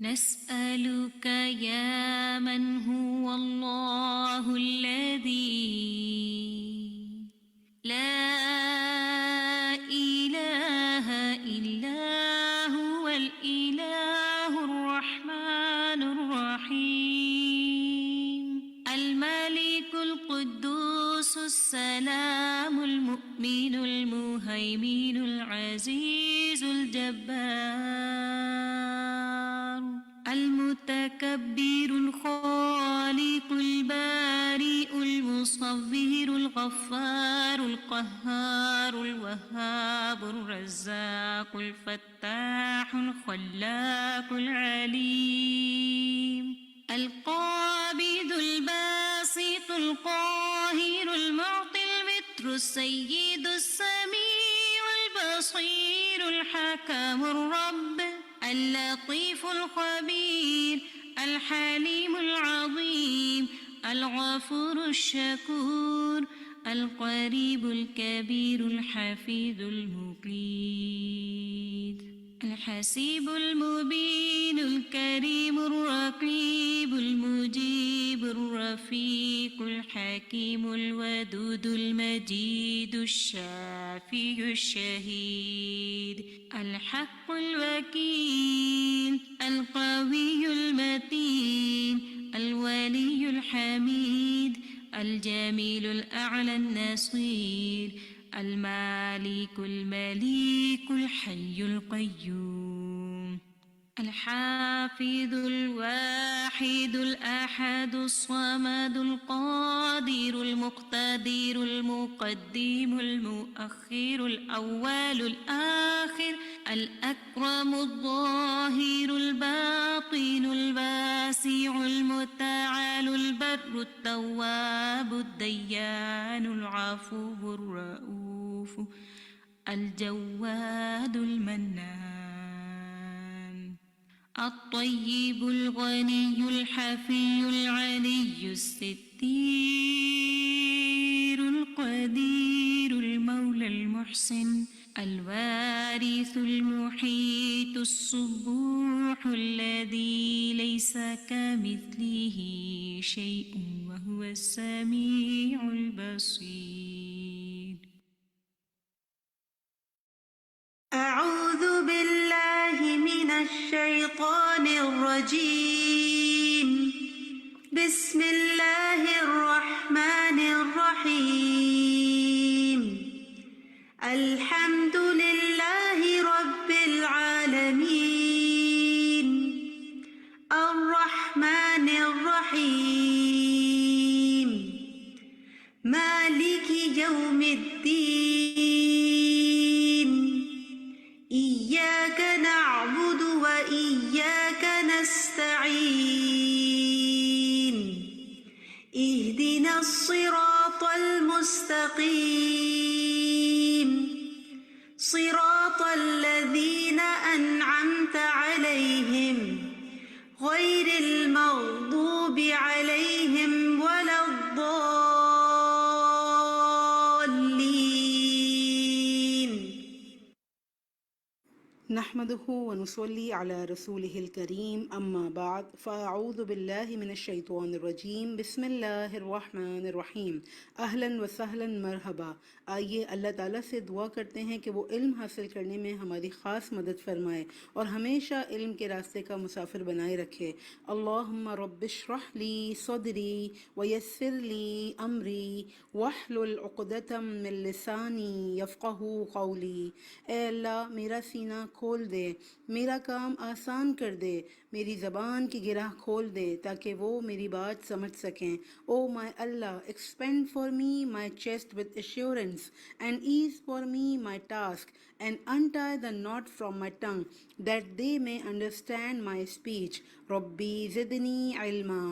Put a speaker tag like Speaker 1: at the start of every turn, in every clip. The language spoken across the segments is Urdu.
Speaker 1: نسألك يا من هو الله الذي لا إله إلا هو الإله الرحمن الرحيم الملك القدوس السلام المؤمن المهيمن العزيز الجبار المتكبر الخالق البارئ المصور الغفار القهار الوهاب الرزاق الفتاح الخلاق العليم القابض الباسط القاهر المعطي المتر السيد السميع البصير الحكم الرب اللطيف الخبير الحليم العظيم الغفور الشكور القريب الكبير الحفيظ المقيت الحسيب المبين الكريم الرقيب المجيب الرفيق الحكيم الودود المجيد الشافي الشهيد الحق الوكيل القوي المتين الولي الحميد الجميل الأعلى النصير المالك المليك الحي القيوم الحافظ الواحد الأحد الصمد القادر المقتدر المقدم المؤخر الأول الآخر الأكرم الظاهر الباطن الواسع المتعال البر التواب الديان العفو الرؤوف الجواد المنان الطيب الغني الحفي العلي الستير القدير المولى المحسن الوارث المحيط الصبوح الذي ليس كمثله شيء وهو السميع البصير.
Speaker 2: أعوذ بالله من الشيطان الرجيم. بسم الله الرحمن الرحيم. الحمد لله رب العالمين الرحمن الرحيم مالك يوم الدين إياك نعبد وإياك نستعين اهدنا الصراط المستقيم صراط الذين أنعمت عليهم غير المغضوب عليهم ولا الضالين.
Speaker 3: نحمده ونصلي على رسوله الكريم اما بعد فاعوذ بالله من الشیطان الرجیم بسم اللہ الرحمن الرحیم اہلا وسہلا مرحبا. آئیے اللہ تعالیٰ سے دعا کرتے ہیں کہ وہ علم حاصل کرنے میں ہماری خاص مدد فرمائے اور ہمیشہ علم کے راستے کا مسافر بنائے رکھے. اللہم رب اشرح لی صدری ویسر لی امری واحلل عقدۃ من لسانی یفقہوا قولی. اے اللہ میرا سینہ کھول دے، میرا کام آسان کر دے، میری زبان کی گرہ کھول دے تاکہ وہ میری بات سمجھ سکیں. او مائی اللہ expand for me my chest with assurance and ease for me my task and untie the knot from my tongue that they may understand my speech. ربی زدنی علما.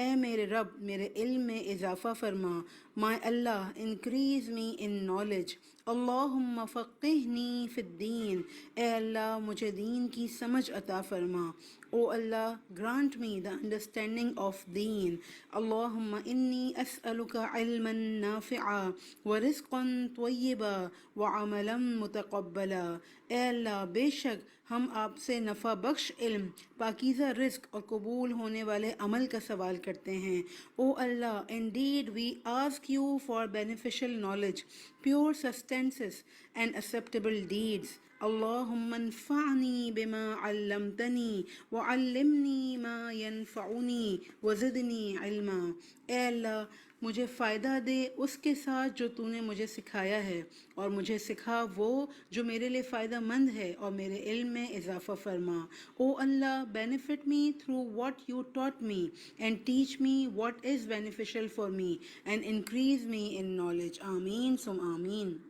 Speaker 3: اے میرے رب میرے علم میں اضافہ فرما. مائی اللہ انکریز می ان نالج. اللہم فقہنی فی الدین، اے اللہ مجھے دین کی سمجھ عطا فرما. او اللہ grant me the understanding of دین. اللہم انی اسألک علما نافعا ورزقا طیبا وعملا متقبلا. اے اللہ بے شک ہم آپ سے نفع بخش علم، پاکیزہ رزق اور قبول ہونے والے عمل کا سوال کرتے ہیں. او اللہ indeed we ask you for beneficial knowledge, pure sustenance and acceptable deeds. اللہم انفعنی بما علمتنی وعلمنی ما ینفعنی وزدنی علما. اے اللہ مجھے فائدہ دے اس کے ساتھ جو تو نے مجھے سکھایا ہے، اور مجھے سکھا وہ جو میرے لیے فائدہ مند ہے، اور میرے علم میں اضافہ فرما. او اللہ benefit me through what you taught me and teach me what is beneficial for me and increase me in knowledge. آمین ثم آمین.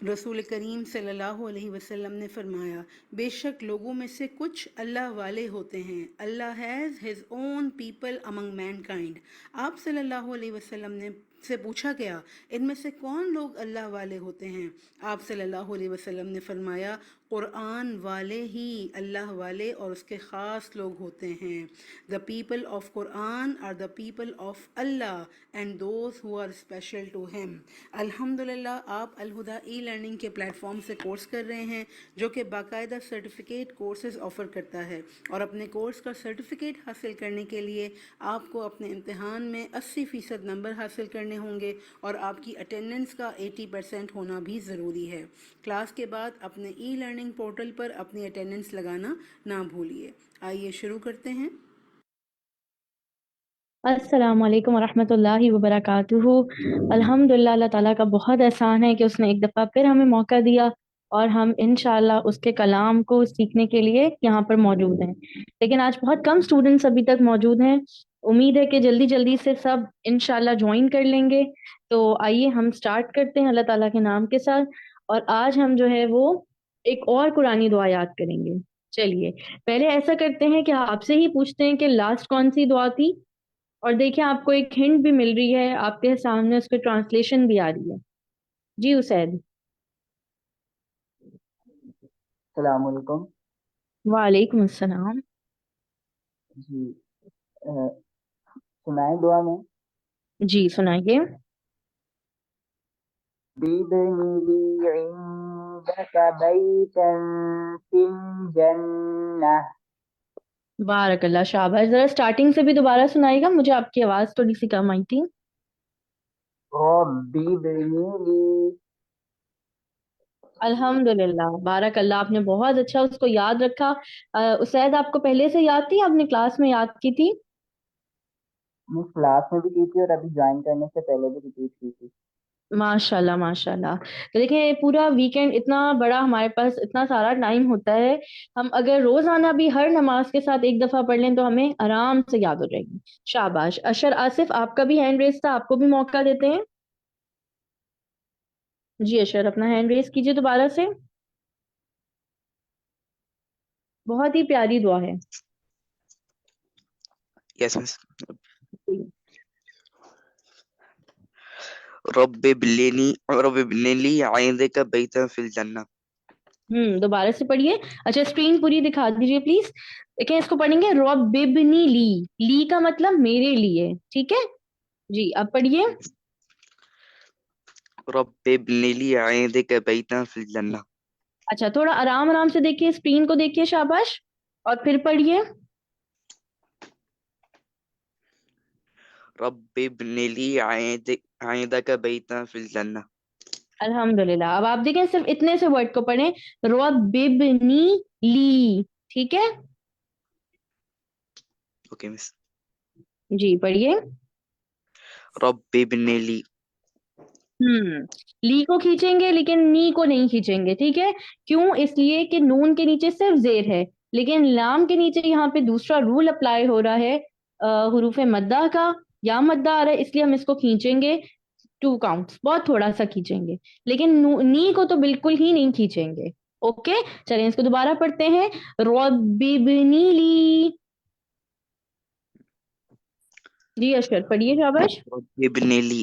Speaker 3: رسول کریم صلی اللہ علیہ وسلم نے فرمایا، بے شک لوگوں میں سے کچھ اللہ والے ہوتے ہیں. Allah has his own people among mankind. آپ صلی اللہ علیہ وسلم نے سے پوچھا گیا ان میں سے کون لوگ اللہ والے ہوتے ہیں؟ آپ صلی اللہ علیہ وسلم نے فرمایا، قرآن والے ہی اللہ والے اور اس کے خاص لوگ ہوتے ہیں. The people of Quran are the people of Allah and those who are special to him. الحمدللہ آپ الہدا ای لرننگ کے پلیٹ فارم سے کورس کر رہے ہیں، جو کہ باقاعدہ سرٹیفکیٹ کورسز آفر کرتا ہے، اور اپنے کورس کا سرٹیفکیٹ حاصل کرنے کے لیے آپ کو اپنے امتحان میں 80% نمبر حاصل کرنے ہوں گے، اور آپ کی اٹینڈنس کا 80% ہونا بھی ضروری ہے. کلاس کے بعد اپنے ای لرننگ پورٹل پر اپنی اٹینڈنس لگانا نہ بھولیے. آئیے شروع کرتے ہیں.
Speaker 4: السلام علیکم ورحمۃ اللہ وبرکاتہ. الحمدللہ اللہ تعالیٰ کا بہت احسان ہے کہ اس نے ایک دفعہ پھر ہمیں موقع دیا اور ہم انشاءاللہ اس کے کلام کو سیکھنے کے لیے یہاں پر موجود ہیں. لیکن آج بہت کم اسٹوڈنٹس ابھی تک موجود ہیں. امید ہے کہ جلدی جلدی سے سب انشاءاللہ جوائن کر لیں گے. تو آئیے ہم سٹارٹ کرتے ہیں اللہ تعالیٰ کے نام کے ساتھ. اور آج ہم جو ہے وہ ایک اور قرآنی دعا یاد کریں گے. چلیے پہلے ایسا کرتے ہیں کہ آپ سے ہی پوچھتے ہیں کہ لاسٹ کون سی دعا تھی، اور دیکھیں آپ کو ایک ہنٹ بھی مل رہی ہے، آپ کے سامنے اس کی ٹرانسلیشن بھی آ رہی ہے. جی اسید.
Speaker 5: السلام علیکم.
Speaker 4: وعلیکم السلام.
Speaker 5: جی سنائیں دعا میں.
Speaker 4: جی سنائیے.
Speaker 5: بِابْنِ لِي عِندَكَ بَيْتًا فِي الْجَنَّةِ.
Speaker 4: بارک اللہ، شاباش. ذرا اسٹارٹنگ سے بھی دوبارہ سنائیے گا، مجھے آپ کی آواز تھوڑی سی کم آئی تھی.
Speaker 5: رَبِّ ابْنِ لِي.
Speaker 4: الحمدللہ، بارک اللہ، آپ نے بہت اچھا اس کو یاد رکھا. اسید آپ کو پہلے سے یاد تھی، آپ نے کلاس میں یاد کی تھی؟
Speaker 5: میں کلاس میں بھی کی تھی اور ابھی جوائن کرنے سے پہلے بھی ریپیٹ کی تھی.
Speaker 4: ماشاء اللہ ماشاء اللہ. تو دیکھیں پورا ویکینڈ اتنا بڑا ہمارے پاس اتنا سارا ٹائم ہوتا ہے، ہم اگر روزانہ بھی ہر نماز کے ساتھ ایک دفعہ پڑھ لیں تو ہمیں آرام سے یاد ہو جائے گی. شاباش. اشر آصف آپ کا بھی ہینڈ ریز تھا، آپ کو بھی موقع دیتے ہیں. جی اشر اپنا ہینڈ ریز کیجیے دوبارہ سے. بہت ہی پیاری دعا ہے.
Speaker 6: Yes, miss. رب ابن لي عندك بيتا في الجنة.
Speaker 4: دوبارہ سے پڑھیے. اچھا اسکرین پوری دکھا دیجیے پلیز. دیکھیں اس کو پڑھیں گے رب ابنی لی. لی کا مطلب میرے لیے، ٹھیک ہے جی. اب پڑھیے.
Speaker 6: رب ابن لي عندك بيتا في الجنة.
Speaker 4: اچھا تھوڑا آرام آرام سے دیکھیے، اسکرین کو دیکھیے. شاباش. اور پھر پڑھیے.
Speaker 6: رب ابن لي عندك بيتا في الجنة.
Speaker 4: الحمدللہ. اب آپ دیکھیں صرف اتنے سے ورڈ کو پڑھیں، رب ابنی لی، ٹھیک ہے
Speaker 6: Okay, miss.
Speaker 4: جی. پڑھیے.
Speaker 6: رب ابن لي.
Speaker 4: لی کو کھینچیں گے لیکن نی کو نہیں کھینچیں گے، ٹھیک ہے. کیوں؟ اس لیے کہ نون کے نیچے صرف زیر ہے، لیکن لام کے نیچے یہاں پہ دوسرا رول اپلائی ہو رہا ہے حروف مدہ کا. یا مدہ آ رہا ہے اس لیے ہم اس کو کھینچیں گے 2 کاؤنٹس، بہت تھوڑا سا کھینچیں گے، لیکن نی کو تو بالکل ہی نہیں کھینچیں گے. اوکے چلیں اس کو دوبارہ پڑھتے ہیں. رب ابنی لی. جی اشر پڑھیے. شاباش.
Speaker 6: رب ابن لي.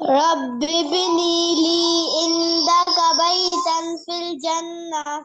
Speaker 7: رب ابني لي عندك بيتا في الجنة.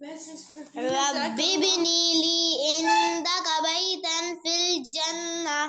Speaker 7: رب ابني لي عندك بيتا في الجنة.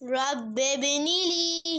Speaker 7: رب ابني لي.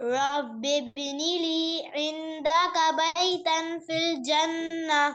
Speaker 7: رب ابني لي عندك بيتا في الجنة.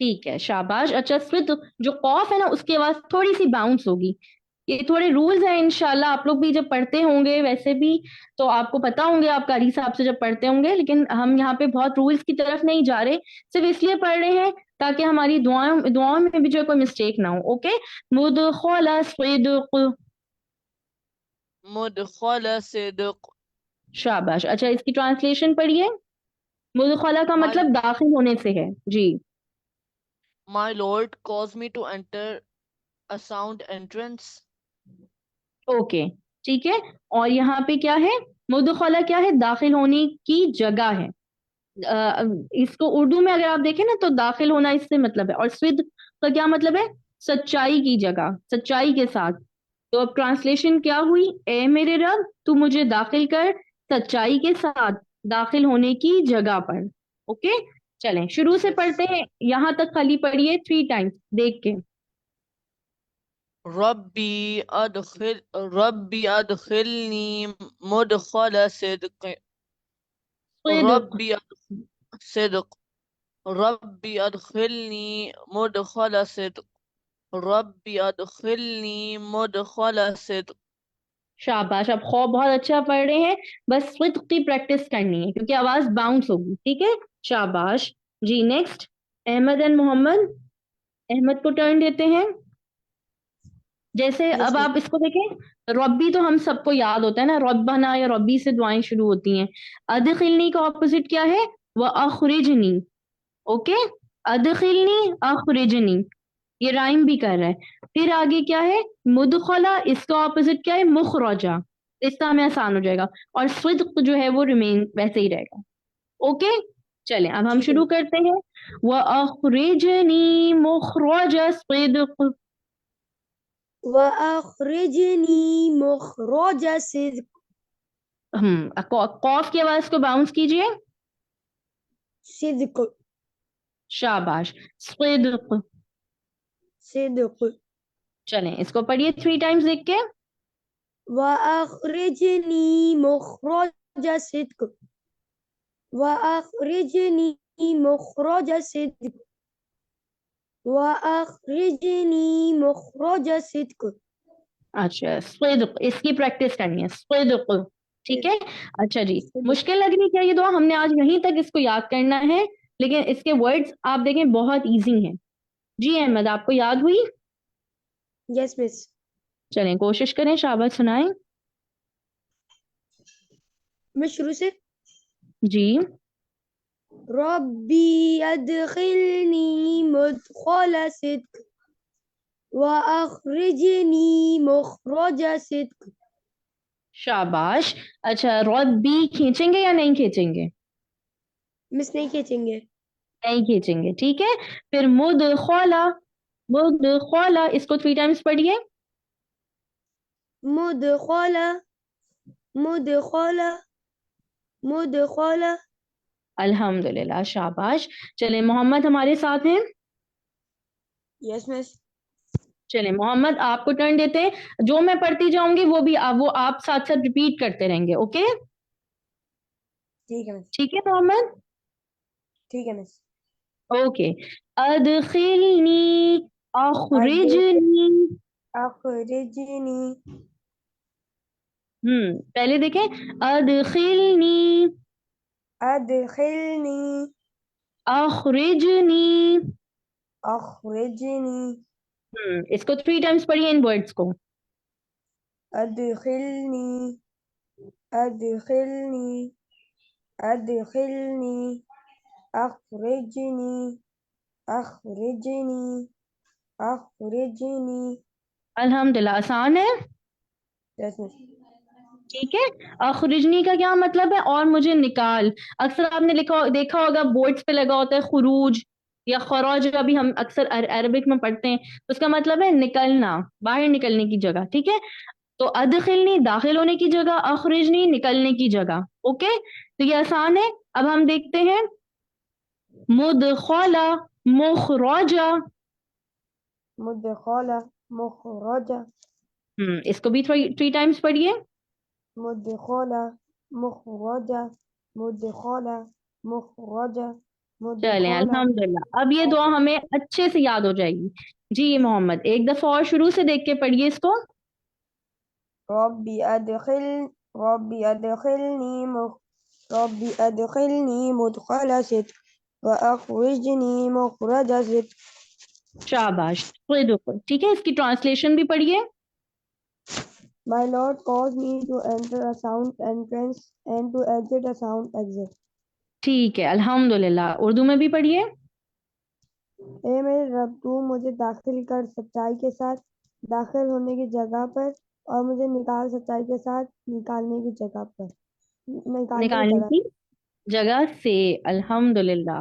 Speaker 4: ٹھیک ہے شاباش. اچھا سوید جو قوف ہے نا اس کی آواز تھوڑی سی باؤنس ہوگی. یہ تھوڑے رولز ہیں انشاءاللہ آپ لوگ بھی جب پڑھتے ہوں گے ویسے بھی تو آپ کو پتا ہوں گے آپ قاری صاحب سے جب پڑھتے ہوں گے, لیکن ہم یہاں پہ بہت رولز کی طرف نہیں جا رہے, صرف اس لیے پڑھ رہے ہیں تاکہ ہماری دعاؤں میں بھی جو کوئی مسٹیک نہ ہو. اوکے, مدخل صدق.
Speaker 8: مدخل صدق.
Speaker 4: شاباش. اچھا اس کی ٹرانسلیشن پڑھیے. مدخلہ کا
Speaker 8: My
Speaker 4: مطلب داخل ہونے سے ہے. جی
Speaker 8: my Lord caused me to enter a sound entrance.
Speaker 4: Okay ٹھیک ہے. اور یہاں پہ کیا ہے, مدخلہ کیا ہے, داخل ہونے کی جگہ ہے. اس کو اردو میں اگر آپ دیکھیں نا تو داخل ہونا اس سے مطلب ہے, اور سود کا کیا مطلب ہے, سچائی کی جگہ, سچائی کے ساتھ. تو اب ٹرانسلیشن کیا ہوئی, اے میرے رب تو مجھے داخل کر سچائی کے ساتھ داخل ہونے کی جگہ پر. اوکے چلیں شروع سے
Speaker 8: Yes.
Speaker 4: پڑھتے ہیں, یہاں تک خالی پڑھیے 3 ٹائمز دیکھ کے.
Speaker 8: ربی ادخلنی مدخل صدق.
Speaker 4: صدق.
Speaker 8: ربی صدق. ربی ادخلنی مدخل صدق. ربی ادخلنی مدخل صدق.
Speaker 4: شاباش. اب خواب بہت اچھا پڑھ رہے ہیں, بس صدق کی پریکٹس کرنی ہے کیونکہ آواز باؤنس ہوگی. ٹھیک ہے شاباش. جی نیکسٹ احمد اینڈ محمد. احمد کو ٹرن دیتے ہیں. جیسے
Speaker 2: Yes,
Speaker 4: اب
Speaker 2: ma'am.
Speaker 4: آپ اس کو دیکھیں, ربی تو ہم سب کو یاد ہوتا ہے نا, ربنا یا ربی سے دعائیں شروع ہوتی ہیں. ادخلنی کا اپوزٹ کیا ہے, واخرجنی. اوکے, ادخلنی اخرجنی, یہ رائم بھی کر رہا ہے. پھر آگے کیا ہے, مدخلہ, اس کا اپوزٹ کیا ہے, مخرجہ. اس کا ہمیں آسان ہو جائے گا, اور صدق جو ہے وہ ریمین ویسے ہی رہے گا. اوکے چلیں اب ہم
Speaker 2: ٹھیک ہے
Speaker 4: شروع کرتے ہیں. وَأَخْرِجْنِي مُخْرَجَ صِدْقٍ.
Speaker 2: وَأَخْرِجْنِي مُخْرَجَ صِدْقٍ.
Speaker 4: قوف کی آواز کو باؤنس کیجئے.
Speaker 2: صدق.
Speaker 4: شاباش. صدق.
Speaker 2: صدق.
Speaker 4: چلیں اس کو پڑھیے 3 ٹائمز دیکھ کے.
Speaker 2: وَأَخْرِجْنِي مُخْرَجَ صِدْقٍ. وَأَخْرِجْنِي مُخْرَجَ صِدْقٍ. وَأَخْرِجْنِي مُخْرَجَ صِدْقٍ.
Speaker 4: اچھا صدق, اس کی پریکٹس کرنی ہے. صدق. ٹھیک ہے. اچھا جی,
Speaker 2: صدق.
Speaker 4: مشکل لگ رہی کیا یہ دعا, ہم نے آج یہیں تک اس کو یاد کرنا ہے, لیکن اس کے ورڈز آپ دیکھیں بہت ایزی ہیں. جی احمد آپ کو یاد ہوئی.
Speaker 2: یس مس.
Speaker 4: چلیں کوشش کریں, شاباش سنائیں.
Speaker 2: میں شروع سے.
Speaker 4: جی
Speaker 2: ربی ادخلنی مدخل صدق واخرجنی مخرج صدق.
Speaker 4: شاباش. اچھا ربی کھینچیں گے یا نہیں کھینچیں گے؟
Speaker 2: مس نہیں کھینچیں گے.
Speaker 4: نہیں کھینچیں گے. ٹھیک ہے. پھر مدخلا, مدخلا, اس کو 3 ٹائمز پڑھیے.
Speaker 2: مدخل مدخل مدخل.
Speaker 4: الحمدللہ شاباش. چلیں محمد ہمارے ساتھ ہیں.
Speaker 2: یس مس.
Speaker 4: چلیں محمد آپ کو ٹرن دیتے ہیں, جو میں پڑھتی جاؤں گی وہ آپ ساتھ ساتھ ریپیٹ کرتے رہیں گے. اوکے
Speaker 2: ٹھیک ہے مس.
Speaker 4: ٹھیک ہے محمد.
Speaker 2: ٹھیک ہے مس.
Speaker 4: اوکے. ادخلنی اخرجنی.
Speaker 2: اخرجنی.
Speaker 4: پہلے دیکھیں, ادخلنی
Speaker 2: ادخلنی
Speaker 4: اخرجنی.
Speaker 2: اخرجنی.
Speaker 4: اس کو 3 ٹائمز پڑھیے ان ورڈز کو.
Speaker 2: ادخلنی ادخلنی ادخلنی اخرجنی اخرجنی اخرجنی.
Speaker 4: الحمدللہ آسان ہے.
Speaker 2: یس مس.
Speaker 4: ٹھیک ہے. اخرجنی کا کیا مطلب ہے, اور مجھے نکال. اکثر آپ نے دیکھا ہوگا بورڈز پہ لگا ہوتا ہے خروج یا خراج, کا بھی ہم اکثر عربک میں پڑھتے ہیں, اس کا مطلب ہے نکلنا, باہر نکلنے کی جگہ. ٹھیک ہے. تو ادخلنی داخل ہونے کی جگہ, اخرجنی نکلنے کی جگہ. اوکے تو یہ آسان ہے. اب ہم دیکھتے ہیں مدخلا مخرجا.
Speaker 2: مدخل مخرج.
Speaker 4: اس کو بھی 3 ٹائمز پڑھیے.
Speaker 2: مدخل مخرج مدخل مخرج
Speaker 4: چلیں
Speaker 2: مدخلا
Speaker 4: الحمدللہ، اب یہ دعا ہمیں اچھے سے یاد ہو جائے گی. جی محمد ایک دفعہ اور شروع سے دیکھ کے پڑھیے اس کو.
Speaker 2: ربي أدخلني مدخل صدق وأخرجني مخرج صدق.
Speaker 4: شاباش. ٹھیک ہے، اس کی ٹرانسلیشن بھی پڑھیے.
Speaker 2: My Lord caused me to enter a sound entrance and to exit a sound exit.
Speaker 4: ٹھیک ہے الحمدللہ. اردو میں بھی پڑھیے.
Speaker 2: اے میرے رب، تو مجھے داخل کر سچائی کے ساتھ داخل ہونے کی جگہ پر، اور مجھے نکال سچائی کے ساتھ نکالنے کی جگہ پر،
Speaker 4: نکالنے کی جگہ سے. الحمدللہ.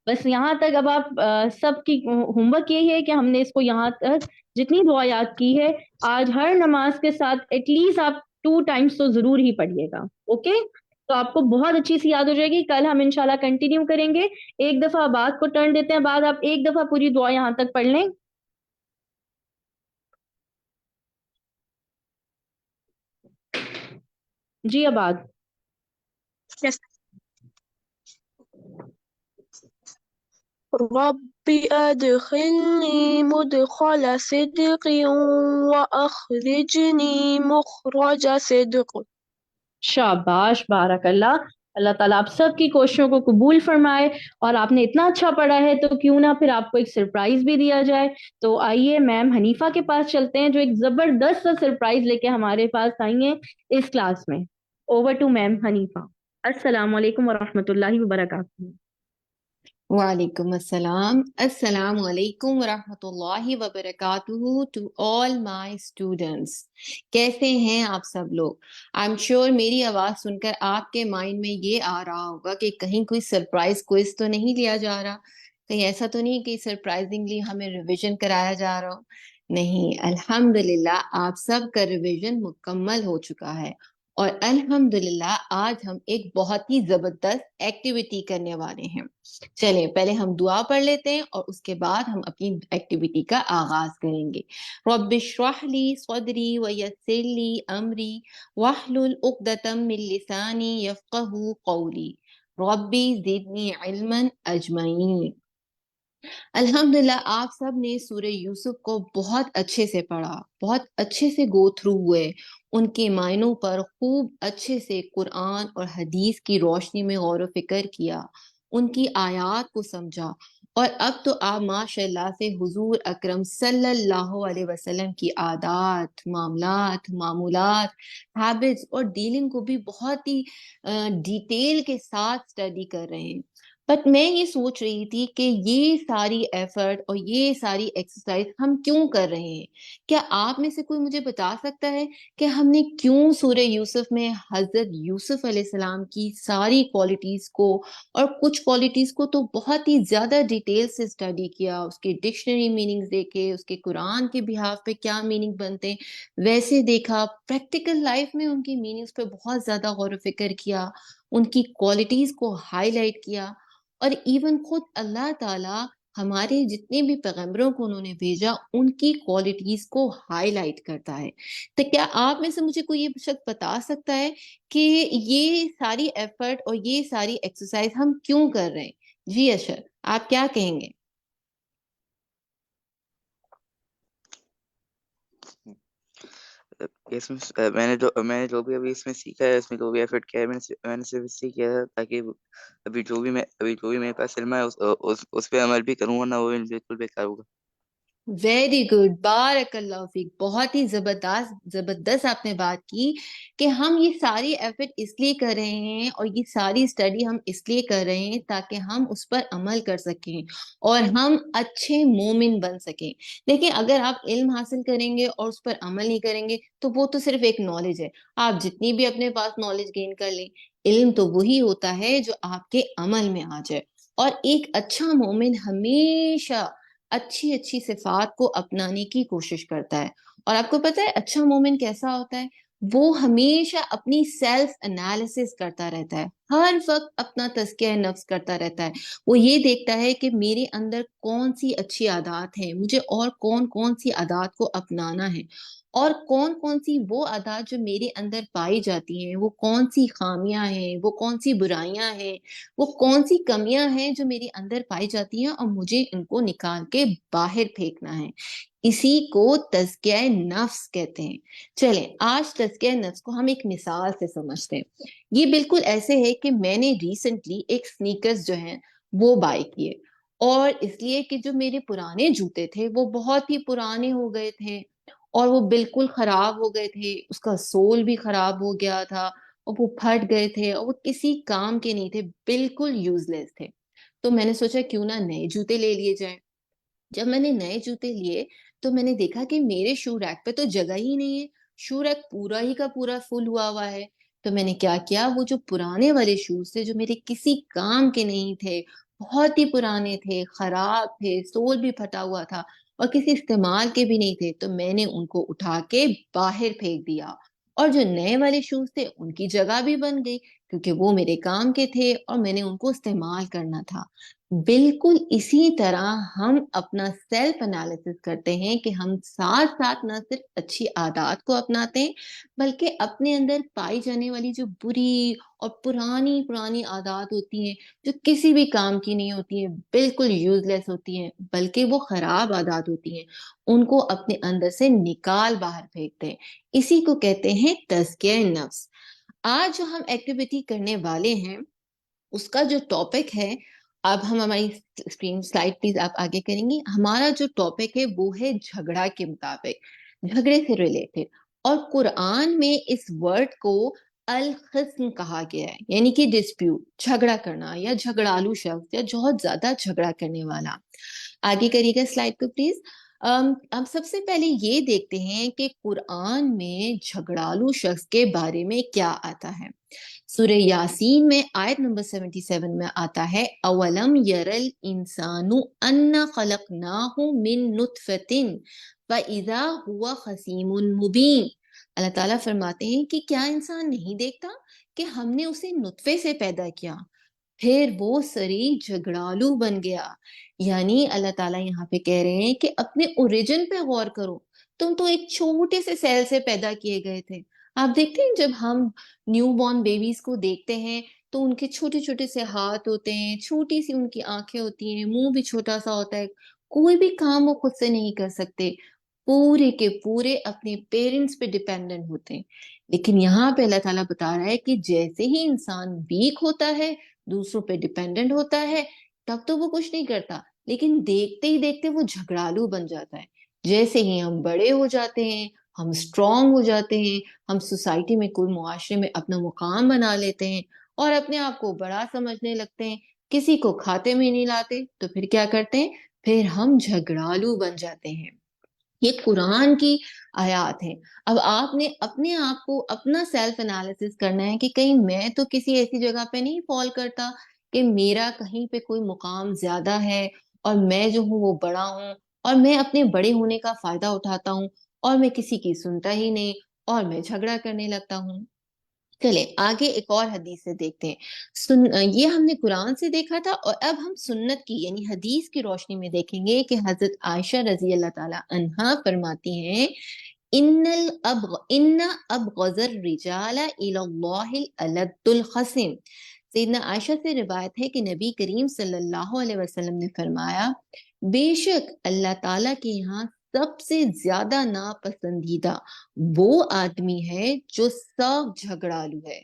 Speaker 4: بس یہاں تک اب آپ سب کی ہوم ورک یہی ہے کہ ہم نے اس کو یہاں تک جتنی دعا یاد کی ہے آج ہر نماز کے ساتھ ایٹ لیسٹ آپ 2 times تو ضرور ہی پڑھیے گا. اوکے، تو آپ کو بہت اچھی سی یاد ہو جائے گی. کل ہم انشاءاللہ کنٹینیو کریں گے. ایک دفعہ بعد کو ٹرن دیتے ہیں، بعد آپ ایک دفعہ پوری دعا یہاں تک پڑھ لیں. جی آباد.
Speaker 9: رب أدخلني مدخل صدق وأخرجني مخرج صدق.
Speaker 4: شاباش، بارک اللہ. اللہ تعالیٰ آپ سب کی کوششوں کو قبول فرمائے. اور آپ نے اتنا اچھا پڑھا ہے تو کیوں نہ پھر آپ کو ایک سرپرائز بھی دیا جائے. تو آئیے میم حنیفہ کے پاس چلتے ہیں جو ایک زبردست سا سرپرائز لے کے ہمارے پاس آئی ہیں اس کلاس میں. اوور ٹو میم حنیفہ. السلام علیکم ورحمۃ اللہ وبرکاتہ.
Speaker 10: وعلیکم السلام. السلام علیکم ورحمۃ اللہ وبرکاتہ ٹو آل مائی اسٹوڈنٹس. کیسے ہیں آپ سب لوگ؟ آئی ایم شیور میری آواز سن کر آپ کے مائنڈ میں یہ آ رہا ہوگا کہ کہیں کوئی سرپرائز کوئز تو نہیں لیا جا رہا، کہیں ایسا تو نہیں کہ سرپرائزنگلی ہمیں ریویژن کرایا جا رہا ہو. نہیں، الحمدللہ آپ سب کا ریویژن مکمل ہو چکا ہے، اور الحمدللہ آج ہم ایک بہت ہی زبردست ایکٹیویٹی کرنے والے ہیں. چلیں پہلے ہم دعا پڑھ لیتے ہیں اور اس کے بعد ہم اپنی ایکٹیویٹی کا آغاز کریں گے. رب اشرح لی صدری ویسر لی امری واحلل عقدۃ من لسانی یفقہوا قولی ربی زدنی علما اجمعین. الحمدللہ آپ سب نے سورہ یوسف کو بہت اچھے سے پڑھا، بہت اچھے سے گو تھرو ہوئے، ان کے معنوں پر خوب اچھے سے قرآن اور حدیث کی روشنی میں غور و فکر کیا، ان کی آیات کو سمجھا. اور اب تو آپ ماشاء اللہ سے حضور اکرم صلی اللہ علیہ وسلم کی عادات، معاملات، معمولات، ہیبٹس اور ڈیلنگ کو بھی بہت ہی ڈیٹیل کے ساتھ اسٹڈی کر رہے ہیں. بٹ میں یہ سوچ رہی تھی کہ یہ ساری ایفرٹ اور یہ ساری ایکسرسائز ہم کیوں کر رہے ہیں؟ کیا آپ میں سے کوئی مجھے بتا سکتا ہے کہ ہم نے کیوں سورہ یوسف میں حضرت یوسف علیہ السلام کی ساری کوالٹیز کو اور کچھ کوالٹیز کو تو بہت ہی زیادہ ڈیٹیل سے اسٹڈی کیا، اس کے ڈکشنری میننگز دیکھے، اس کے قرآن کے بہاف پہ کیا میننگ بنتے ہیں ویسے دیکھا، پریکٹیکل لائف میں ان کی میننگز پہ بہت زیادہ غور و فکر کیا، ان کی کوالٹیز کو ہائی لائٹ کیا. اور ایون خود اللہ تعالیٰ ہمارے جتنے بھی پیغمبروں کو انہوں نے بھیجا ان کی کوالٹیز کو ہائی لائٹ کرتا ہے. تو کیا آپ میں سے مجھے کوئی یہ شخص بتا سکتا ہے کہ یہ ساری ایفرٹ اور یہ ساری ایکسرسائز ہم کیوں کر رہے ہیں؟ جی اشر، آپ کیا کہیں گے؟
Speaker 6: اس میں میں نے جو بھی ابھی اس میں سیکھا ہے، اس میں جو بھی ایفرٹ کیا ہے، میں نے صرف اس لیے کیا ہے تاکہ ابھی جو بھی میرے پاس علم ہے اس پہ عمل بھی کروں، ورنہ وہ بالکل بیکار ہوگا.
Speaker 10: ویری گڈ، بارک اللہ فیک. بہت ہی زبردست آپ نے بات کی کہ ہم یہ ساری ایفرٹ اس لیے کر رہے ہیں اور یہ ساری اسٹڈی ہم اس لیے کر رہے ہیں تاکہ ہم اس پر عمل کر سکیں اور ہم اچھے مومن بن سکیں. دیکھیں اگر آپ علم حاصل کریں گے اور اس پر عمل نہیں کریں گے تو وہ تو صرف ایک نالج ہے. آپ جتنی بھی اپنے پاس نالج گین کر لیں، علم تو وہی ہوتا ہے جو آپ کے عمل میں آ جائے. اور ایک اچھا مومن ہمیشہ اچھی صفات کو اپنانے کی کوشش کرتا ہے. اور آپ کو پتہ ہے اچھا مومن کیسا ہوتا ہے؟ وہ ہمیشہ اپنی سیلف انالیسس کرتا رہتا ہے. ہر وقت اپنا تزکیہ نفس کرتا رہتا ہے. وہ یہ دیکھتا ہے کہ میرے اندر کون سی اچھی عادات ہیں، مجھے اور کون کون سی عادات کو اپنانا ہے، اور کون کون سی وہ عادات جو میرے اندر پائی جاتی ہیں، وہ کون سی خامیاں ہیں، وہ کون سی برائیاں ہیں، وہ کون سی کمیاں ہیں جو میرے اندر پائی جاتی ہیں، اور مجھے ان کو نکال کے باہر پھینکنا ہے. اسی کو تزکیہ نفس کہتے ہیں. چلیں آج تزکیہ نفس کو ہم ایک مثال سے سمجھتے ہیں. یہ بالکل ایسے ہے کہ میں نے ریسنٹلی ایک سنیکرز جو ہیں وہ بائی کیے، اور اس لیے کہ جو میرے پرانے جوتے تھے وہ بہت ہی پرانے ہو گئے تھے اور وہ بالکل خراب ہو گئے تھے، اس کا سول بھی خراب ہو گیا تھا اور وہ پھٹ گئے تھے اور وہ کسی کام کے نہیں تھے، بالکل یوز لیس تھے. تو میں نے سوچا کیوں نہ نئے جوتے لے لیے جائیں. جب میں نے نئے جوتے لیے تو میں نے دیکھا کہ میرے شو ریک پہ تو جگہ ہی نہیں ہے، شو ریک پورا ہی کا پورا فل ہوا ہے. تو میں نے کیا کیا، وہ جو پرانے والے شوز تھے جو میرے کسی کام کے نہیں تھے، بہت ہی پرانے تھے، خراب تھے، سول بھی پھٹا ہوا تھا اور کسی استعمال کے بھی نہیں تھے، تو میں نے ان کو اٹھا کے باہر پھینک دیا. اور جو نئے والے شوز تھے ان کی جگہ بھی بن گئی کیونکہ وہ میرے کام کے تھے اور میں نے ان کو استعمال کرنا تھا. بالکل اسی طرح ہم اپنا سیلف انالیسس کرتے ہیں کہ ہم ساتھ ساتھ نہ صرف اچھی عادات کو اپناتے ہیں بلکہ اپنے اندر پائی جانے والی جو بری اور پرانی پرانی عادات ہوتی ہیں جو کسی بھی کام کی نہیں ہوتی ہیں، بالکل یوز لیس ہوتی ہیں بلکہ وہ خراب عادات ہوتی ہیں، ان کو اپنے اندر سے نکال باہر پھینکتے ہیں. اسی کو کہتے ہیں تزکیہ نفس. آج جو ہم ایکٹیویٹی کرنے والے ہیں اس کا جو ٹاپک ہے، اب ہم ہماری اسکرین سلائڈ پلیز آپ آگے کریں گی. ہمارا جو ٹاپک ہے وہ ہے جھگڑا کے مطابق، جھگڑے سے ریلیٹڈ. اور قرآن میں اس ورڈ کو الخصم کہا گیا ہے، یعنی کہ ڈسپیوٹ، جھگڑا کرنا یا جھگڑالو شخص یا بہت زیادہ جھگڑا کرنے والا. آگے کریے گا سلائڈ کو پلیز. اب سب سے پہلے یہ دیکھتے ہیں کہ قرآن میں جھگڑالو شخص کے بارے میں کیا آتا ہے. سورہ یاسین میں آیت نمبر 77 میں آتا ہے اولم یرل انسان انا خلقناہ من نطفۃ فاذا هو خصیم مبین. اللہ تعالیٰ فرماتے ہیں کہ کیا انسان نہیں دیکھتا کہ ہم نے اسے نطفے سے پیدا کیا پھر وہ سری جھگڑالو بن گیا. یعنی اللہ تعالیٰ یہاں پہ کہہ رہے ہیں کہ اپنے اوریجن پہ غور کرو، تم تو ایک چھوٹے سے سیل سے پیدا کیے گئے تھے. آپ دیکھتے ہیں جب ہم نیو بورن بیبیز کو دیکھتے ہیں تو ان کے چھوٹے چھوٹے سے ہاتھ ہوتے ہیں، چھوٹی سی ان کی آنکھیں ہوتی ہیں، منہ بھی چھوٹا سا ہوتا ہے، کوئی بھی کام وہ خود سے نہیں کر سکتے، پورے کے پورے اپنے پیرنٹس پہ ڈیپینڈنٹ ہوتے ہیں. لیکن یہاں پہ اللہ تعالیٰ بتا رہا ہے کہ جیسے ہی انسان ویک ہوتا ہے، دوسروں پہ ڈیپینڈنٹ ہوتا ہے، تب تو وہ کچھ نہیں کرتا، لیکن دیکھتے ہی دیکھتے وہ جھگڑالو بن جاتا ہے. جیسے ہی ہم بڑے ہو جاتے ہیں، ہم اسٹرانگ ہو جاتے ہیں، ہم سوسائٹی میں، کوئی معاشرے میں اپنا مقام بنا لیتے ہیں اور اپنے آپ کو بڑا سمجھنے لگتے ہیں، کسی کو کھاتے میں نہیں لاتے، تو پھر کیا کرتے ہیں؟ پھر ہم جھگڑالو بن جاتے ہیں. یہ قرآن کی آیات ہیں. اب آپ نے اپنے آپ کو اپنا سیلف انالیسس کرنا ہے کہ کہیں میں تو کسی ایسی جگہ پہ نہیں فال کرتا کہ میرا کہیں پہ کوئی مقام زیادہ ہے اور میں جو ہوں وہ بڑا ہوں اور میں اپنے بڑے ہونے کا فائدہ اٹھاتا ہوں اور میں کسی کی سنتا ہی نہیں اور میں جھگڑا کرنے لگتا ہوں. چلے آگے ایک اور حدیث سے دیکھتے ہیں. یہ ہم نے قرآن سے دیکھا تھا اور اب ہم سنت کی یعنی حدیث کی روشنی میں دیکھیں گے کہ حضرت عائشہ رضی اللہ تعالی عنہا فرماتی ہیں ان ابغض الرجال الی اللہ الالد الخصم. سیدنا عائشہ سے روایت ہے کہ نبی کریم صلی اللہ علیہ وسلم نے فرمایا بے شک اللہ تعالیٰ کے یہاں سب سے زیادہ ناپسندیدہ وہ آدمی ہے جو سخت جھگڑالو ہے.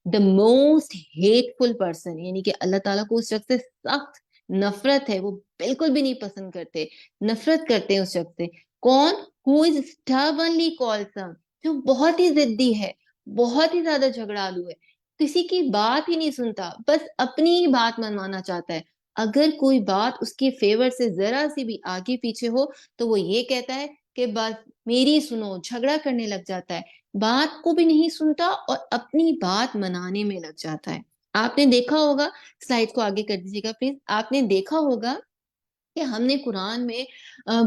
Speaker 10: دا موسٹ ہیٹفل پرسن، یعنی کہ اللہ تعالیٰ کو اس شخص سے سخت نفرت ہے، وہ بالکل بھی نہیں پسند کرتے، نفرت کرتے ہیں اس شخص سے. کون؟ who is stubbornly quarrelsome، جو بہت ہی ضدی ہے، بہت ہی زیادہ جھگڑالو ہے، کسی کی بات ہی نہیں سنتا، بس اپنی ہی بات منوانا چاہتا ہے. اگر کوئی بات اس کے فیور سے ذرا سی بھی آگے پیچھے ہو تو وہ یہ کہتا ہے کہ بس میری سنو، جھگڑا کرنے لگ جاتا ہے، بات کو بھی نہیں سنتا اور اپنی بات منانے میں لگ جاتا ہے. آپ نے دیکھا ہوگا، سلائڈ کو آگے کر دیجیے گا پلیز، آپ نے دیکھا ہوگا کہ ہم نے قرآن میں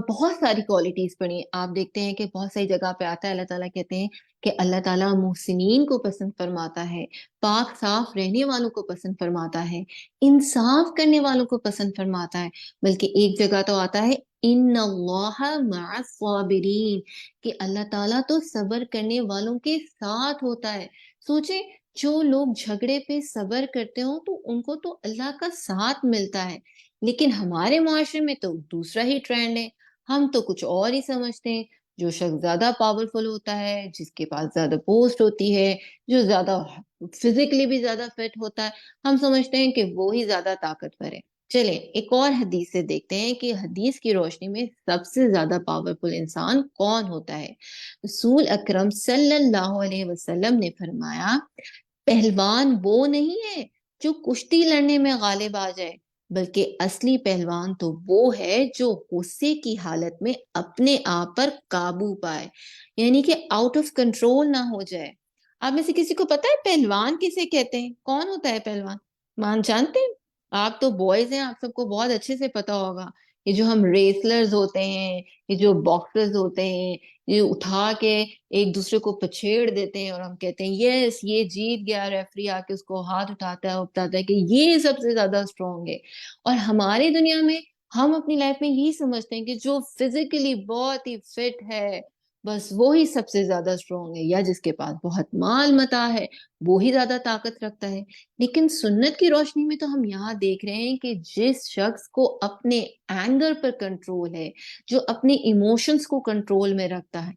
Speaker 10: بہت ساری کوالٹیز پڑھی ہیں. آپ دیکھتے ہیں کہ بہت ساری جگہ پہ آتا ہے اللہ تعالیٰ کہتے ہیں کہ اللہ تعالیٰ محسنین کو پسند فرماتا ہے، پاک صاف رہنے والوں کو پسند فرماتا ہے، انصاف کرنے والوں کو پسند فرماتا ہے. بلکہ ایک جگہ تو آتا ہے ان اللہ مع الصابرین، کہ اللہ تعالیٰ تو صبر کرنے والوں کے ساتھ ہوتا ہے. سوچیں جو لوگ جھگڑے پہ صبر کرتے ہوں تو ان کو تو اللہ کا ساتھ ملتا ہے. لیکن ہمارے معاشرے میں تو دوسرا ہی ٹرینڈ ہے. ہم تو کچھ اور ہی سمجھتے ہیں. جو شخص زیادہ پاورفل ہوتا ہے، جس کے پاس زیادہ پوسٹ ہوتی ہے، جو زیادہ فزیکلی بھی زیادہ فٹ ہوتا ہے، ہم سمجھتے ہیں کہ وہ ہی زیادہ طاقتور ہے. چلیں ایک اور حدیث سے دیکھتے ہیں کہ حدیث کی روشنی میں سب سے زیادہ پاورفل انسان کون ہوتا ہے. رسول اکرم صلی اللہ علیہ وسلم نے فرمایا پہلوان وہ نہیں ہے جو کشتی لڑنے میں غالب آ جائے، بلکہ اصلی پہلوان تو وہ ہے جو غصے کی حالت میں اپنے آپ پر قابو پائے، یعنی کہ آؤٹ آف کنٹرول نہ ہو جائے. آپ میں سے کسی کو پتا ہے پہلوان کسے کہتے ہیں؟ کون ہوتا ہے پہلوان؟ مان جانتے ہیں؟ آپ تو بوائز ہیں، آپ سب کو بہت اچھے سے پتا ہوگا. یہ جو ہم ریسلرز ہوتے ہیں، یہ جو باکسرز ہوتے ہیں، یہ اٹھا کے ایک دوسرے کو پچھیڑ دیتے ہیں اور ہم کہتے ہیں یس یہ جیت گیا، ریفری آ کے اس کو ہاتھ اٹھاتا ہے اور بتاتا ہے کہ یہ سب سے زیادہ اسٹرانگ ہے. اور ہماری دنیا میں ہم اپنی لائف میں یہی سمجھتے ہیں کہ جو فزیکلی بہت ہی فٹ ہے بس وہی سب سے زیادہ اسٹرانگ ہے، یا جس کے پاس بہت مال متا ہے وہی زیادہ طاقت رکھتا ہے. لیکن سنت کی روشنی میں تو ہم یہاں دیکھ رہے ہیں کہ جس شخص کو اپنے اینگر پر کنٹرول ہے، جو اپنے ایموشنز کو کنٹرول میں رکھتا ہے،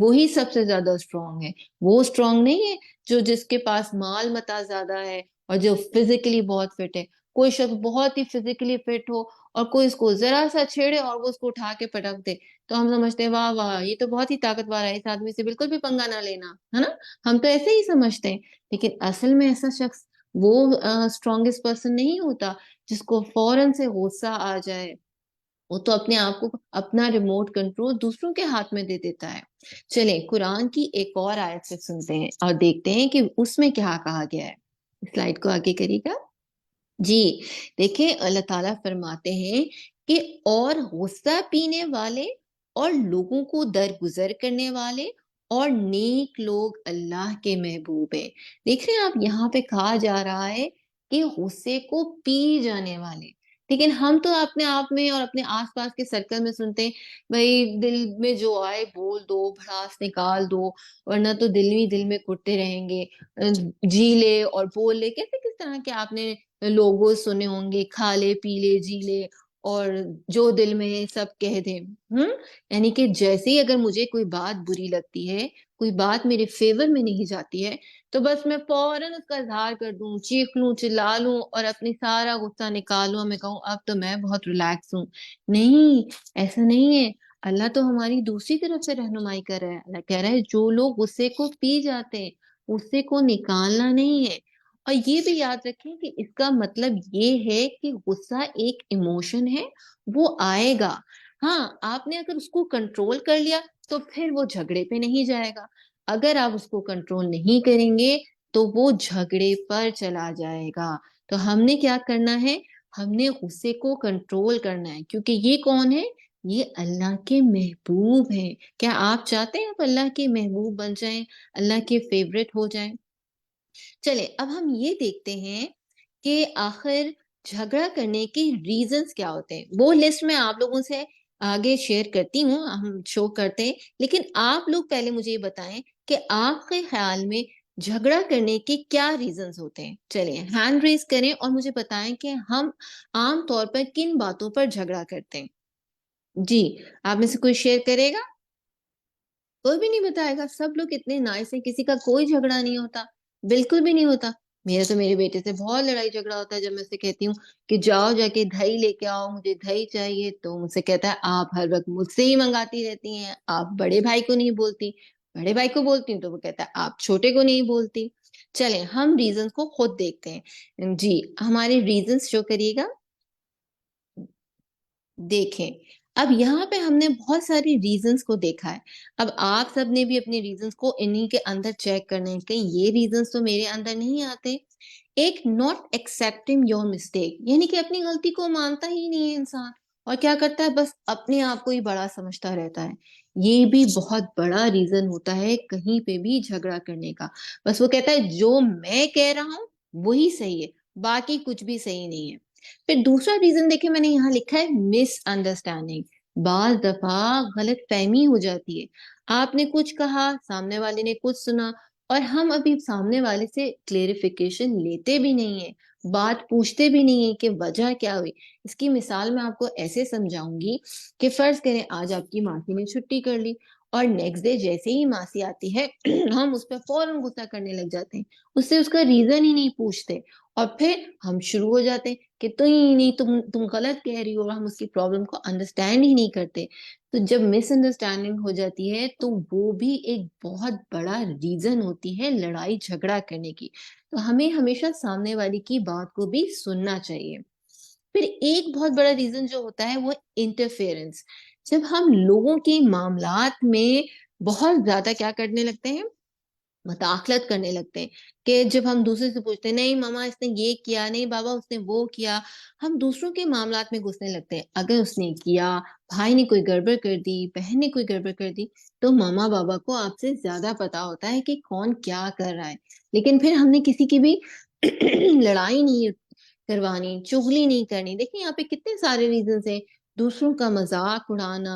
Speaker 10: وہی سب سے زیادہ اسٹرانگ ہے. وہ اسٹرانگ نہیں ہے جو جس کے پاس مال متا زیادہ ہے اور جو فزیکلی بہت فٹ ہے. کوئی شخص بہت ہی فزیکلی فٹ ہو اور کوئی اس کو ذرا سا چھیڑے اور وہ اس کو اٹھا کے پٹک دے تو ہم سمجھتے ہیں واہ واہ یہ تو بہت ہی طاقتور ہے، اس آدمی سے بالکل بھی پنگا نہ لینا، ہے نا. ہم تو ایسے ہی سمجھتے ہیں. لیکن اصل میں ایسا شخص وہ اسٹرانگسٹ پرسن نہیں ہوتا جس کو فوراً سے غصہ آ جائے. وہ تو اپنے آپ کو اپنا ریموٹ کنٹرول دوسروں کے ہاتھ میں دے دیتا ہے. چلیں قرآن کی ایک اور آیت سے سنتے ہیں اور دیکھتے ہیں کہ اس میں کیا کہا گیا ہے. سلائیڈ کو آگے کریے گا. جی دیکھیں اللہ تعالیٰ فرماتے ہیں کہ اور غصہ پینے والے اور لوگوں کو درگزر کرنے والے اور نیک لوگ اللہ کے محبوب ہیں. دیکھ رہے ہیں آپ یہاں پہ کہا جا رہا ہے کہ غصے کو پی جانے والے. لیکن ہم تو اپنے آپ میں اور اپنے آس پاس کے سرکل میں سنتے ہیں بھائی دل میں جو آئے بول دو، بھڑاس نکال دو، ورنہ تو دل ہی دل میں کٹتے رہیں گے. جی لے اور بول لے، کیسے کس طرح کے آپ نے لوگوں سنے ہوں گے، کھا لے پی لے جی لے اور جو دل میں ہے سب کہہ دیں. یعنی کہ جیسے ہی اگر مجھے کوئی بات بری لگتی ہے، کوئی بات میرے فیور میں نہیں جاتی ہے تو بس میں فوراً اس کا اظہار کر دوں، چیخ لوں، چلا لوں اور اپنی سارا غصہ نکالوں. میں کہوں اب تو میں بہت ریلیکس ہوں. نہیں، ایسا نہیں ہے. اللہ تو ہماری دوسری طرف سے رہنمائی کر رہا ہے. اللہ کہہ رہا ہے جو لوگ غصے کو پی جاتے ہیں غصے کو نکالنا نہیں ہے. اور یہ بھی یاد رکھیں کہ اس کا مطلب یہ ہے کہ غصہ ایک ایموشن ہے، وہ آئے گا. ہاں آپ نے اگر اس کو کنٹرول کر لیا تو پھر وہ جھگڑے پہ نہیں جائے گا. اگر آپ اس کو کنٹرول نہیں کریں گے تو وہ جھگڑے پر چلا جائے گا. تو ہم نے کیا کرنا ہے؟ ہم نے غصے کو کنٹرول کرنا ہے، کیونکہ یہ کون ہے؟ یہ اللہ کے محبوب ہیں. کیا آپ چاہتے ہیں آپ اللہ کے محبوب بن جائیں، اللہ کے فیورٹ ہو جائیں؟ چلے اب ہم یہ دیکھتے ہیں کہ آخر جھگڑا کرنے کے ریزنز کیا ہوتے ہیں. وہ لسٹ میں آپ لوگوں سے آگے شیئر کرتی ہوں، ہم شو کرتے ہیں. لیکن آپ لوگ پہلے مجھے یہ بتائیں کہ آپ کے خیال میں جھگڑا کرنے کے کیا ریزنز ہوتے ہیں. چلیں ہینڈ ریز کریں اور مجھے بتائیں کہ ہم عام طور پر کن باتوں پر جھگڑا کرتے ہیں. جی آپ میں سے کوئی شیئر کرے گا؟ کوئی بھی نہیں بتائے گا. سب لوگ اتنے نائس ہیں، کسی کا کوئی جھگڑا نہیں ہوتا، بالکل بھی نہیں ہوتا. میرا تو میرے بیٹے سے بہت لڑائی جھگڑا ہوتا ہے. جب میں اسے کہتی ہوں کہ جاؤ جا کے دہی لے کے آؤ، مجھے دہی چاہیے، تو مجھ سے کہتا ہے آپ ہر وقت مجھ سے ہی منگاتی رہتی ہیں، آپ بڑے بھائی کو نہیں بولتی. بڑے بھائی کو بولتی ہوں تو وہ کہتا ہے آپ چھوٹے کو نہیں بولتی. چلیں ہم ریزنز کو خود دیکھتے ہیں. جی ہمارے ریزنز شو کریے گا. دیکھیں اب یہاں پہ ہم نے بہت ساری ریزنز کو دیکھا ہے. اب آپ سب نے بھی اپنے ریزنز کو انہی کے اندر چیک کرنا ہے. کہیں یہ ریزنز تو میرے اندر نہیں آتے. ایک ناٹ ایکسیپٹنگ یور مسٹیک، یعنی کہ اپنی غلطی کو مانتا ہی نہیں ہے انسان اور کیا کرتا ہے، بس اپنے آپ کو ہی بڑا سمجھتا رہتا ہے. یہ بھی بہت بڑا ریزن ہوتا ہے کہیں پہ بھی جھگڑا کرنے کا. بس وہ کہتا ہے جو میں کہہ رہا ہوں وہی صحیح ہے، باقی کچھ بھی صحیح نہیں ہے. پھر دوسرا ریزن دیکھیں میں نے یہاں لکھا ہے مس انڈرسٹینڈنگ. بعض دفعہ غلط فہمی ہو جاتی ہے. آپ نے کچھ کہا، سامنے والے نے کچھ سنا، اور ہم ابھی سامنے والے سے کلیریفیکیشن لیتے بھی نہیں ہیں، بات پوچھتے بھی نہیں ہیں کہ وجہ کیا ہوئی. اس کی مثال میں آپ کو ایسے سمجھاؤں گی کہ فرض کریں آج آپ کی ماسی نے چھٹی کر لی، اور نیکسٹ ڈے جیسے ہی ماسی آتی ہے ہم اس پہ فوراً غصہ کرنے لگ جاتے ہیں، اس سے اس کا ریزن ہی نہیں پوچھتے، اور پھر ہم شروع ہو جاتے ہیں کہ تو ہی نہیں، تم غلط کہہ رہی ہو، اور ہم اس کی پرابلم کو انڈرسٹینڈ ہی نہیں کرتے. تو جب مس انڈرسٹینڈنگ ہو جاتی ہے تو وہ بھی ایک بہت بڑا ریزن ہوتی ہے لڑائی جھگڑا کرنے کی. تو ہمیں ہمیشہ سامنے والی کی بات کو بھی سننا چاہیے. پھر ایک بہت بڑا ریزن جو ہوتا ہے وہ انٹرفیئرنس. جب ہم لوگوں کے معاملات میں بہت زیادہ کیا کرنے لگتے ہیں، مداخلت کرنے لگتے ہیں، کہ جب ہم دوسرے سے پوچھتے ہیں نہیں ماما اس نے یہ کیا، نہیں بابا اس نے وہ کیا، ہم دوسروں کے معاملات میں گھسنے لگتے ہیں. اگر اس نے کیا، بھائی نے کوئی گڑبڑ کر دی، بہن نے کوئی گڑبڑ کر دی، تو ماما بابا کو آپ سے زیادہ پتا ہوتا ہے کہ کون کیا کر رہا ہے. لیکن پھر ہم نے کسی کی بھی لڑائی نہیں کروانی، چغلی نہیں کرنی. دیکھیں یہاں پہ کتنے سارے ریزنس ہیں. دوسروں کا مذاق اڑانا،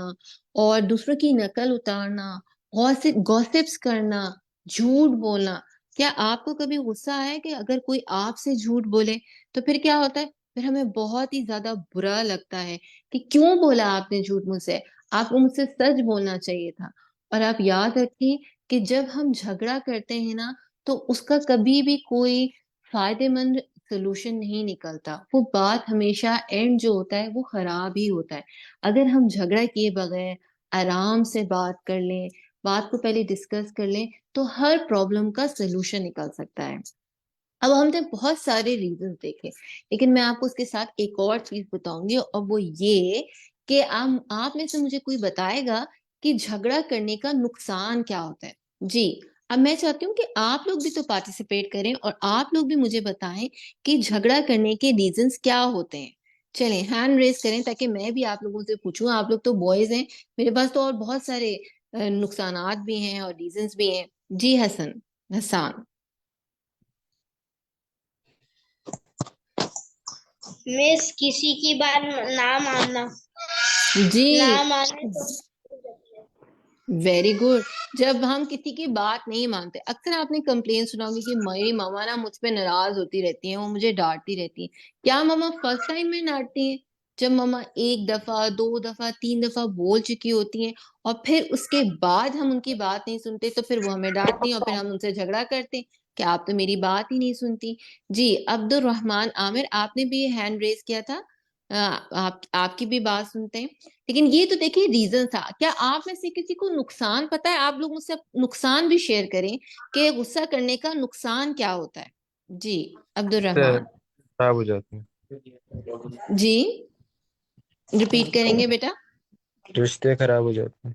Speaker 10: اور دوسروں کی نقل اتارنا، گوسپس کرنا، جھوٹ بولنا. کیا آپ کو کبھی غصہ آیا کہ اگر کوئی آپ سے جھوٹ بولے تو پھر کیا ہوتا ہے، پھر ہمیں بہت ہی زیادہ برا لگتا ہے کہ کیوں بولا آپ نے جھوٹ مجھ سے، آپ کو مجھ سے سچ بولنا چاہیے تھا. اور آپ یاد رکھیں کہ جب ہم جھگڑا کرتے ہیں نا تو اس کا کبھی بھی کوئی فائدے مند سولوشن نہیں نکلتا. وہ بات ہمیشہ اینڈ جو ہوتا ہے وہ خراب ہی ہوتا ہے. اگر ہم جھگڑا کیے بغیر آرام سے بات کر لیں، بات کو پہلے ڈسکس کر لیں، تو ہر پرابلم کا سلوشن نکل سکتا ہے. اب ہم نے بہت سارے ریزنز دیکھے، لیکن میں آپ کو اس کے ساتھ ایک اور چیز بتاؤں گی، اور وہ یہ کہ آپ میں سے مجھے کوئی بتائے گا کہ جھگڑا کرنے کا نقصان کیا ہوتا ہے. جی اب میں چاہتی ہوں کہ آپ لوگ بھی تو پارٹیسپیٹ کریں، اور آپ لوگ بھی مجھے بتائیں کہ جھگڑا کرنے کے ریزنز کیا ہوتے ہیں. چلیں ہینڈ ریز کریں تاکہ میں بھی آپ لوگوں سے پوچھوں. آپ لوگ تو بوائز ہیں، میرے پاس تو اور بہت سارے نقصانات بھی ہیں اور ریزنز بھی ہیں. جی حسان.
Speaker 7: مس کسی کی بات نہ ماننا،
Speaker 10: جی
Speaker 7: نہ ماننے تو
Speaker 10: ویری گڈ. جب ہم کسی کی بات نہیں مانتے، اکثر آپ نے کمپلین سنا ہوگی کہ میری ماما نا مجھ پہ ناراض ہوتی رہتی ہیں، وہ مجھے ڈانٹتی رہتی ہیں. کیا ماما فرسٹ ٹائم میں ڈانٹتی ہیں؟ جب ماما ایک دفعہ، دو دفعہ، تین دفعہ بول چکی ہوتی ہیں، اور پھر اس کے بعد ہم ان کی بات نہیں سنتے، تو پھر وہ ہمیں ڈانٹتی ہیں، اور پھر ہم ان سے جھگڑا کرتے ہیں کہ آپ تو میری بات ہی نہیں سنتی. جی عبد الرحمان عامر، آپ نے بھی ہینڈ ریز کیا تھا، آپ کی بھی بات سنتے ہیں. لیکن یہ تو دیکھیے ریزن تھا. کیا آپ میں سے کسی کو نقصان پتا ہے؟ آپ لوگ مجھ سے نقصان بھی شیئر کریں کہ غصہ کرنے کا نقصان کیا ہوتا ہے. جی عبد الرحمان.
Speaker 11: خراب ہو جاتے ہیں،
Speaker 10: جی ریپیٹ کریں گے بیٹا.
Speaker 11: رشتے خراب ہو جاتے ہیں.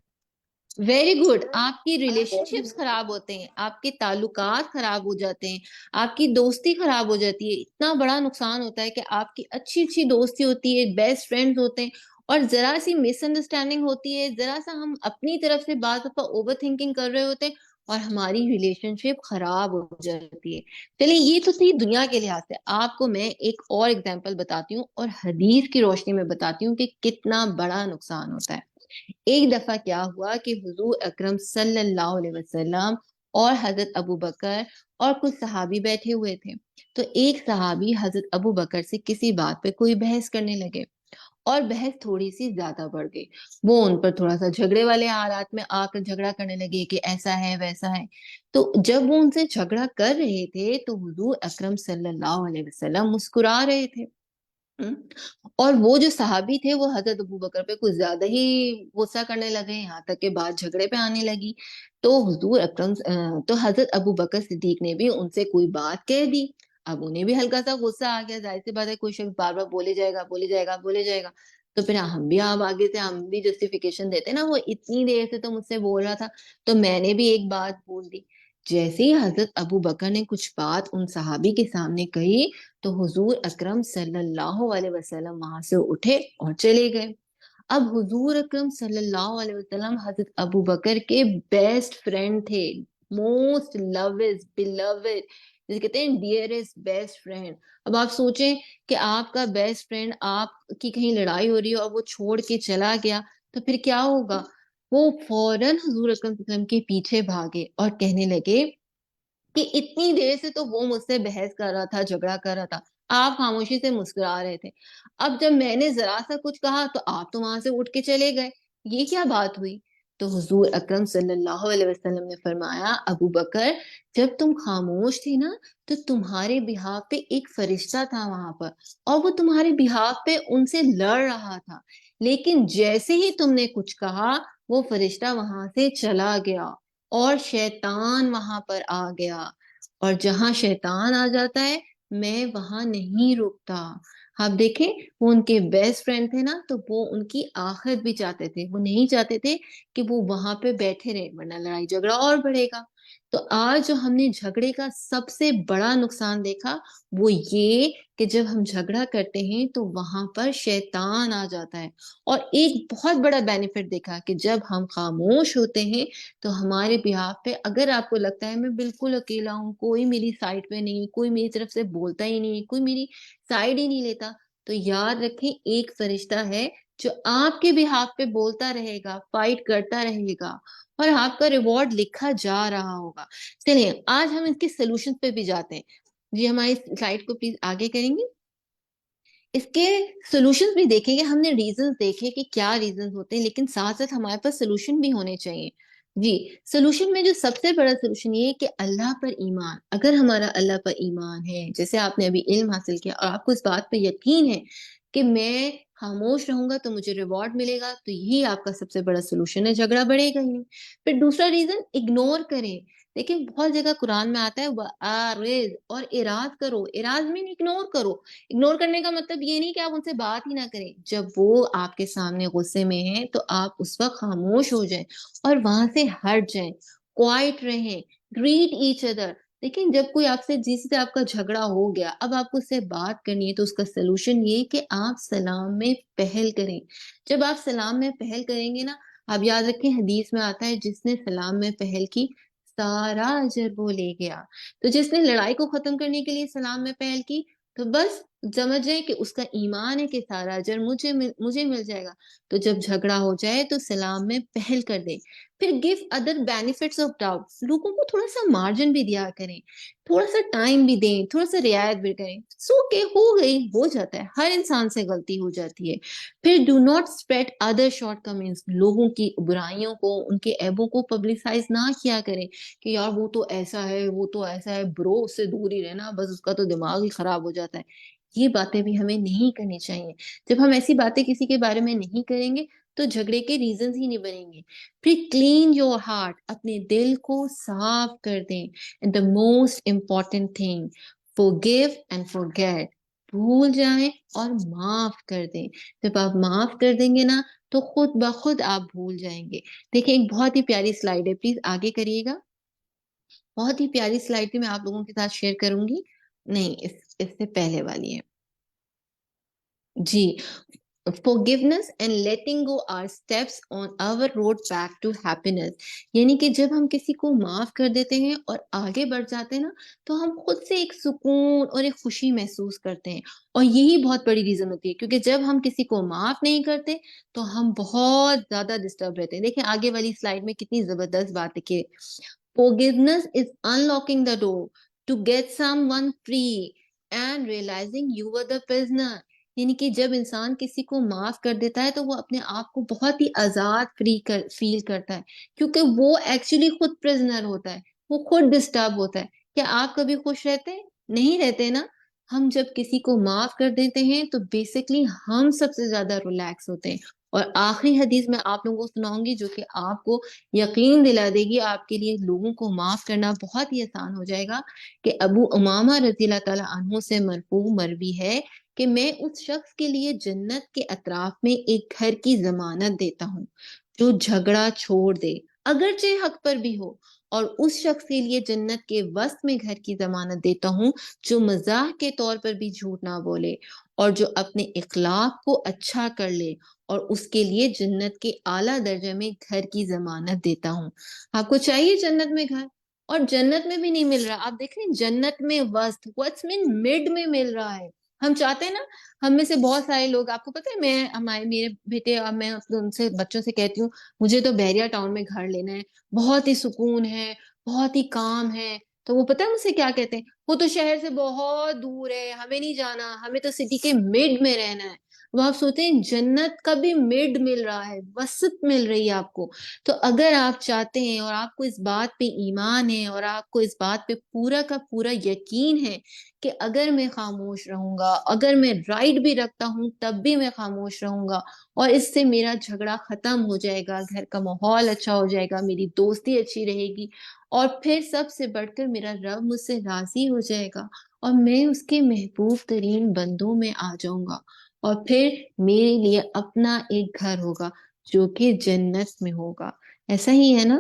Speaker 10: Very good. آپ کی ریلیشن شپس خراب ہوتے ہیں، آپ کے تعلقات خراب ہو جاتے ہیں، آپ کی دوستی خراب ہو جاتی ہے. اتنا بڑا نقصان ہوتا ہے کہ آپ کی اچھی اچھی دوستی ہوتی ہے، بیسٹ فرینڈز ہوتے ہیں، اور ذرا سی مس انڈرسٹینڈنگ ہوتی ہے، ذرا سا ہم اپنی طرف سے بعض دفعہ اوور تھنکنگ کر رہے ہوتے ہیں، اور ہماری ریلیشن شپ خراب ہو جاتی ہے. چلیے یہ تو تھی دنیا کے لحاظ سے. آپ کو میں ایک اور ایگزامپل بتاتی ہوں، اور حدیث کی روشنی میں بتاتی ہوں کہ کتنا بڑا نقصان ہوتا ہے. ایک دفعہ کیا ہوا کہ حضور اکرم صلی اللہ علیہ وسلم اور حضرت ابو بکر اور کچھ صحابی بیٹھے ہوئے تھے. تو ایک صحابی حضرت ابو بکر سے کسی بات پہ کوئی بحث کرنے لگے، اور بحث تھوڑی سی زیادہ بڑھ گئی. وہ ان پر تھوڑا سا جھگڑے والے حالات میں آ کر جھگڑا کرنے لگے کہ ایسا ہے ویسا ہے. تو جب وہ ان سے جھگڑا کر رہے تھے تو حضور اکرم صلی اللہ علیہ وسلم مسکرا رہے تھے. اور وہ جو صحابی تھے وہ حضرت ابو بکر پہ کچھ زیادہ ہی غصہ کرنے لگے، یہاں تک کہ بات جھگڑے پہ آنے لگی. تو حضرت ابو بکر صدیق نے بھی ان سے کوئی بات کہہ دی. اب انہیں بھی ہلکا سا غصہ آ گیا. ظاہر سی بات ہے کوئی شخص بار بار بولے جائے گا بولے جائے گا بولے جائے گا، تو پھر ہم بھی اب آگے سے ہم بھی جسٹیفیکیشن دیتے نا، وہ اتنی دیر سے تو مجھ سے بول رہا تھا تو میں نے بھی ایک بات بول دی. جیسے ہی حضرت ابو بکر نے کچھ بات ان صحابی کے سامنے کہی تو حضور اکرم صلی اللہ علیہ وسلم وہاں سے اٹھے اور چلے گئے. اب حضور اکرم صلی اللہ علیہ وسلم حضرت ابو بکر کے بیسٹ فرینڈ تھے، موسٹ beloved، جسے کہتے ہیں ڈیئرسٹ بیسٹ فرینڈ۔ اب آپ سوچیں کہ آپ کا بیسٹ فرینڈ آپ کی کہیں لڑائی ہو رہی ہے اور وہ چھوڑ کے چلا گیا تو پھر کیا ہوگا؟ وہ فوراً حضور اکرم صلی اللہ علیہ وسلم کے پیچھے بھاگے اور کہنے لگے کہ اتنی دیر سے تو وہ مجھ سے بحث کر رہا تھا، جھگڑا کر رہا تھا، آپ خاموشی سے مسکرا رہے تھے، اب جب میں نے ذرا سا کچھ کہا تو آپ تو وہاں سے اٹھ کے چلے گئے، یہ کیا بات ہوئی؟ تو حضور اکرم صلی اللہ علیہ وسلم نے فرمایا، ابو بکر جب تم خاموش تھے نا تو تمہارے بہاف پہ ایک فرشتہ تھا وہاں پر، اور وہ تمہارے بہاف پہ ان سے لڑ رہا تھا، لیکن جیسے ہی تم نے کچھ کہا وہ فرشتہ وہاں سے چلا گیا اور شیطان وہاں پر آ گیا، اور جہاں شیطان آ جاتا ہے میں وہاں نہیں رکتا۔ آپ دیکھیں وہ ان کے بیسٹ فرینڈ تھے نا، تو وہ ان کی آخرت بھی چاہتے تھے، وہ نہیں چاہتے تھے کہ وہ وہاں پہ بیٹھے رہے ورنہ لڑائی جھگڑا اور بڑھے گا۔ تو آج جو ہم نے جھگڑے کا سب سے بڑا نقصان دیکھا وہ یہ کہ جب ہم جھگڑا کرتے ہیں تو وہاں پر شیطان آ جاتا ہے، اور ایک بہت بڑا بینیفٹ دیکھا کہ جب ہم خاموش ہوتے ہیں تو ہمارے بہاف پہ، اگر آپ کو لگتا ہے میں بالکل اکیلا ہوں، کوئی میری سائڈ پہ نہیں، کوئی میری طرف سے بولتا ہی نہیں، کوئی میری سائڈ ہی نہیں لیتا، تو یاد رکھیں ایک فرشتہ ہے جو آپ کے بہاف پہ بولتا رہے گا، فائٹ کرتا رہے گا، اور آپ کا ریوارڈ لکھا جا رہا ہوگا۔ چلیے آج ہم اس کے سلوشن پہ بھی جاتے ہیں۔ جی ہماری سلائڈ کو پلیز آگے کریں گے۔ اس کے سولوشن بھی دیکھیں گے، ہم نے ریزنز دیکھے کہ کیا ریزنز ہوتے ہیں، لیکن ساتھ ساتھ ہمارے پاس سولوشن بھی ہونے چاہیے۔ جی سولوشن میں جو سب سے بڑا سولوشن یہ ہے کہ اللہ پر ایمان، اگر ہمارا اللہ پر ایمان ہے، جیسے آپ نے ابھی علم حاصل کیا اور آپ کو اس بات پہ یقین ہے کہ میں خاموش رہوں گا تو مجھے ریوارڈ ملے گا، تو یہی آپ کا سب سے بڑا سولوشن ہے، جھگڑا بڑھے گا ہی نہیں۔ پھر دوسرا ریزن اگنور کریں۔ دیکھیں بہت جگہ قرآن میں آتا ہے وَأَعْرِضْ، اور اعراض کرو، اعراض میں اگنور کرو۔ اگنور کرنے کا مطلب یہ نہیں کہ آپ ان سے بات ہی نہ کریں، جب وہ آپ کے سامنے غصے میں ہیں تو آپ اس وقت خاموش ہو جائیں اور وہاں سے ہٹ جائیں، کوائٹ رہیں، گریٹ ایچ ادر۔ لیکن جب کوئی آپ سے، جس سے آپ کا جھگڑا ہو گیا، اب آپ کو اس سے بات کرنی ہے تو اس کا سلوشن یہ کہ آپ سلام میں پہل کریں۔ جب آپ سلام میں پہل کریں گے نا، آپ یاد رکھیں حدیث میں آتا ہے جس نے سلام میں پہل کی سارا اجر وہ لے گیا۔ تو جس نے لڑائی کو ختم کرنے کے لیے سلام میں پہل کی تو بس سمجھ جائیں کہ اس کا ایمان ہے کہ سارا اجر مجھے مل جائے گا۔ تو جب جھگڑا ہو جائے تو سلام میں پہل کر دیں۔ پھر give other benefits of doubt, لوگوں کو تھوڑا سا مارجن بھی دیا کریں، تھوڑا سا ٹائم بھی دیں، تھوڑا سا رعایت بھی کریں۔ کہ ہو گئی، ہو جاتا ہے، ہر انسان سے غلطی ہو جاتی ہے۔ پھر do not spread other short comings, لوگوں کی برائیوں کو، ان کے عیبوں کو پبلسائز نہ کیا کریں کہ یار وہ تو ایسا ہے، وہ تو ایسا ہے، برو اس سے دور ہی رہنا، بس اس کا تو دماغ ہی خراب ہو جاتا ہے۔ یہ باتیں بھی ہمیں نہیں کرنی چاہیے۔ جب ہم ایسی باتیں کسی کے بارے میں نہیں کریں گے تو جھگڑے کے ریزنز ہی نہیں بنیں گے۔ پھر کلین یور ہارٹ، اپنے دل کو صاف کر دیں۔ And the most important thing, forgive and forget، بھول جائیں اور معاف کر دیں۔ جب آپ معاف کر دیں گے نا تو خود بخود آپ بھول جائیں گے۔ دیکھیں ایک بہت ہی پیاری سلائیڈ ہے، پلیز آگے کریے گا۔ بہت ہی پیاری سلائیڈ تھی، میں آپ لوگوں کے ساتھ شیئر کروں گی، نہیں اس سے پہلے والی ہے جی۔ forgiveness and letting go are steps on our road back to happiness، یعنی کہ جب ہم کسی کو معاف کر دیتے ہیں اور آگے بڑھ جاتے ہیں نا تو ہم خود سے ایک سکون اور ایک خوشی محسوس کرتے ہیں، اور یہی بہت بڑی ریزن ہوتی ہے، کیونکہ جب ہم کسی کو معاف نہیں کرتے تو ہم بہت زیادہ ڈسٹرب رہتے ہیں۔ دیکھیں آگے والی سلائیڈ میں کتنی زبردست بات ہے کہ forgiveness is unlocking the door to get someone free and realizing you were the prisoner، یعنی کہ جب انسان کسی کو معاف کر دیتا ہے تو وہ اپنے آپ کو بہت ہی آزاد فیل کرتا ہے، کیونکہ وہ ایکچولی خود پرزنر ہوتا ہے، وہ خود ڈسٹرب ہوتا ہے۔ کیا آپ کبھی خوش رہتے ہیں؟ نہیں رہتے نا۔ ہم جب کسی کو معاف کر دیتے ہیں تو بیسکلی ہم سب سے زیادہ ریلیکس ہوتے ہیں۔ اور آخری حدیث میں آپ لوگوں کو سناؤں گی جو کہ آپ کو یقین دلا دے گی، آپ کے لیے لوگوں کو معاف کرنا بہت ہی آسان ہو جائے گا، کہ ابو امامہ رضی اللہ تعالیٰ عنہ سے مرفوع مروی ہے کہ میں اس شخص کے لیے جنت کے اطراف میں ایک گھر کی ضمانت دیتا ہوں جو جھگڑا چھوڑ دے اگرچہ حق پر بھی ہو، اور اس شخص کے لیے جنت کے وسط میں گھر کی ضمانت دیتا ہوں جو مزاح کے طور پر بھی جھوٹ نہ بولے اور جو اپنے اخلاق کو اچھا کر لے اور اس کے لیے جنت کے اعلیٰ درجے میں گھر کی ضمانت دیتا ہوں. آپ کو چاہیے جنت میں گھر، اور جنت میں بھی نہیں مل رہا. آپ دیکھ رہے ہیں جنت میں وسط وٹس مین مڈ میں مل رہا ہے. ہم چاہتے ہیں نا، ہم میں سے بہت سارے لوگ، آپ کو پتہ ہے میں میرے بیٹے اور میں ان سے بچوں سے کہتی ہوں مجھے تو بحریہ ٹاؤن میں گھر لینا ہے، بہت ہی سکون ہے، بہت ہی کام ہے. تو وہ پتہ ہے مجھ سے کیا کہتے ہیں، وہ تو شہر سے بہت دور ہے، ہمیں نہیں جانا، ہمیں تو سٹی کے مڈ میں رہنا ہے. وہ آپ سوچتے ہیں جنت کا بھی مڈ مل رہا ہے، وسط مل رہی ہے آپ کو. تو اگر آپ چاہتے ہیں اور آپ کو اس بات پہ ایمان ہے اور آپ کو اس بات پہ پورا کا پورا یقین ہے کہ اگر میں خاموش رہوں گا، اگر میں رائٹ بھی رکھتا ہوں تب بھی میں خاموش رہوں گا اور اس سے میرا جھگڑا ختم ہو جائے گا، گھر کا ماحول اچھا ہو جائے گا، میری دوستی اچھی رہے گی، اور پھر سب سے بڑھ کر میرا رب مجھ سے راضی ہو جائے گا اور میں اس کے محبوب ترین بندوں میں آ جاؤں گا، اور پھر میرے لیے اپنا ایک گھر ہوگا جو کہ جنت میں ہوگا. ایسا ہی ہے نا؟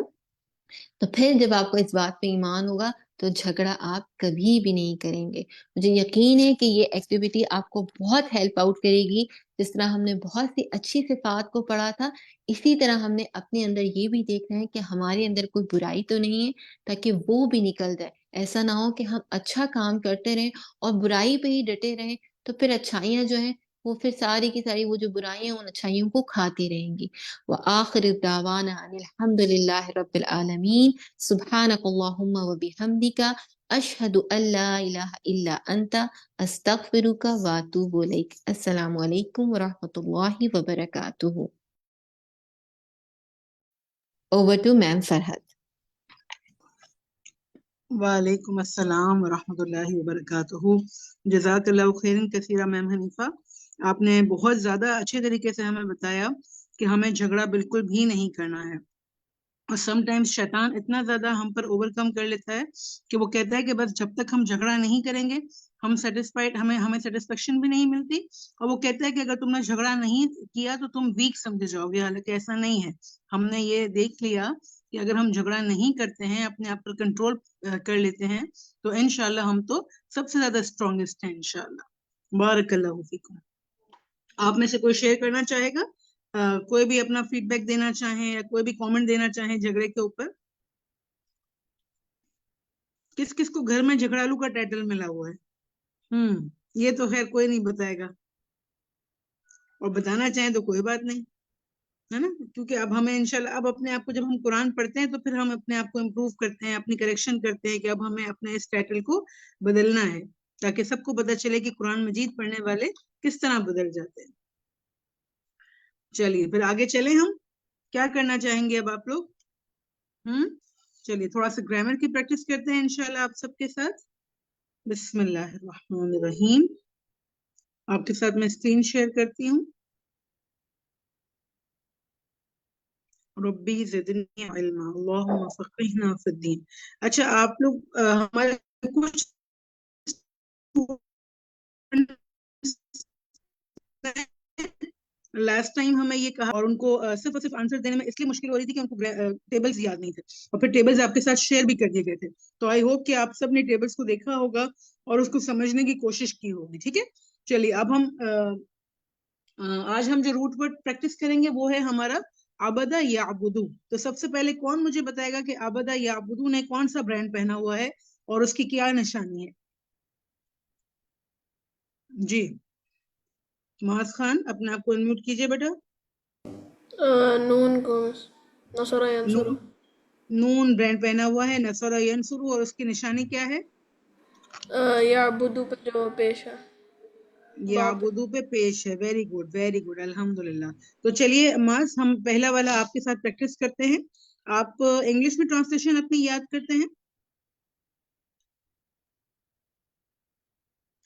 Speaker 10: تو پھر جب آپ کو اس بات پہ ایمان ہوگا تو جھگڑا آپ کبھی بھی نہیں کریں گے. مجھے یقین ہے کہ یہ ایکٹیویٹی آپ کو بہت ہیلپ آؤٹ کرے گی. جس طرح ہم نے بہت سی اچھی صفات کو پڑھا تھا، اسی طرح ہم نے اپنے اندر یہ بھی دیکھنا ہے کہ ہمارے اندر کوئی برائی تو نہیں ہے، تاکہ وہ بھی نکل جائے. ایسا نہ ہو کہ ہم اچھا کام کرتے رہیں اور برائی پہ ہی ڈٹے رہیں، تو پھر اچھائیاں جو ہیں وہ پھر ساری کی ساری وہ جو برائیاں ان اچھائیوں کو کھاتی رہیں گی. وآخر دعوانا ان الحمد للہ رب العالمین. سبحانک اللہم وبحمدک، اشہد ان لا الہ الا انت، استغفرک واتوب الیک. السلام علیکم ورحمۃ اللہ وبرکاتہ. اوور ٹو میم فرحت.
Speaker 3: وعلیکم السلام ورحمۃ اللہ وبرکاتہ. جزاک اللہ خیرا کثیرا میم حنیفہ، آپ نے بہت زیادہ اچھے طریقے سے ہمیں بتایا کہ ہمیں جھگڑا بالکل بھی نہیں کرنا ہے. اور سم ٹائمز شیطان اتنا زیادہ ہم پر اوور کم کر لیتا ہے کہ وہ کہتا ہے کہ بس جب تک ہم جھگڑا نہیں کریں گے ہم سیٹسفائڈ، ہمیں سیٹسفیکشن بھی نہیں ملتی، اور وہ کہتا ہے کہ اگر تم نے جھگڑا نہیں کیا تو تم ویک سمجھے جاؤ گے. حالانکہ ایسا نہیں ہے. ہم نے یہ دیکھ لیا کہ اگر ہم جھگڑا نہیں کرتے ہیں، اپنے آپ پر کنٹرول کر لیتے ہیں، تو انشاءاللہ ہم تو سب سے زیادہ اسٹرانگسٹ ہیں انشاءاللہ. بارک اللہ فیکم. آپ میں سے کوئی شیئر کرنا چاہے گا؟ کوئی بھی اپنا فیڈ بیک دینا چاہیں یا کوئی بھی کامنٹ دینا چاہیں جھگڑے کے اوپر؟ کس کس کو گھر میں جھگڑالو کا ٹائٹل ملا ہوا ہے؟ یہ تو خیر کوئی نہیں بتائے گا، اور بتانا چاہیں تو کوئی بات نہیں، ہے نا؟ کیونکہ اب ہمیں انشاءاللہ اب اپنے آپ کو جب ہم قرآن پڑھتے ہیں تو پھر ہم اپنے آپ کو امپروو کرتے ہیں، اپنی کریکشن کرتے ہیں کہ اب ہمیں اپنے اس ٹائٹل کو بدلنا ہے، تاکہ سب کو پتہ چلے کہ قرآن مجید پڑھنے والے کس طرح بدل جاتے ہیں. چلیے پھر آگے چلیں. ہم کیا کرنا چاہیں گے اب آپ لوگ؟ چلیے تھوڑا سا گرامر کی پریکٹس کرتے ہیں انشاءاللہ آپ سب کے ساتھ. بسم اللہ الرحمن الرحیم. آپ کے ساتھ میں اسکرین شیئر کرتی ہوں. ربی زدنی علما اللہم فقہنا فی الدین. اچھا آپ لوگ ہمارے کچھ لاسٹ ٹائم ہمیں یہ کہا اور ان کو صرف اور صرف آنسر دینے میں اس لیے مشکل ہو رہی تھی کہ ان کو ٹیبلز یاد نہیں تھے، اور پھر ٹیبلز آپ کے ساتھ شیئر بھی کر دیے گئے تھے. تو آئی ہوپ کہ آپ سب نے ٹیبلز کو دیکھا ہوگا اور اس کو سمجھنے کی کوشش کی ہوگی. ٹھیک ہے، چلیے اب ہم آج ہم جو روٹ ورڈ پریکٹس کریں گے وہ ہے ہمارا عبدہ یعبدو. تو سب سے پہلے کون مجھے بتائے گا کہ عبدہ یعبدو نے کون سا برانڈ پہنا ہوا ہے اور اس کی کیا نشانی ہے؟ جی معاذ خان اپنے آپ کو انمیوٹ کیجئے بیٹا.
Speaker 9: نون کو نصر ینصر.
Speaker 3: نون برانڈ پہنا ہوا ہے، نصر ینصر، اور اس کی نشانی کیا ہے؟
Speaker 9: یعبدو پہ جو پیش ہے،
Speaker 3: یعبدو پہ پیش ہے. ویری گڈ ویری گڈ الحمدللہ. تو چلیے معاذ ہم پہلا والا آپ کے ساتھ پریکٹس کرتے ہیں. آپ انگلش میں ٹرانسلیشن اپنی یاد کرتے ہیں؟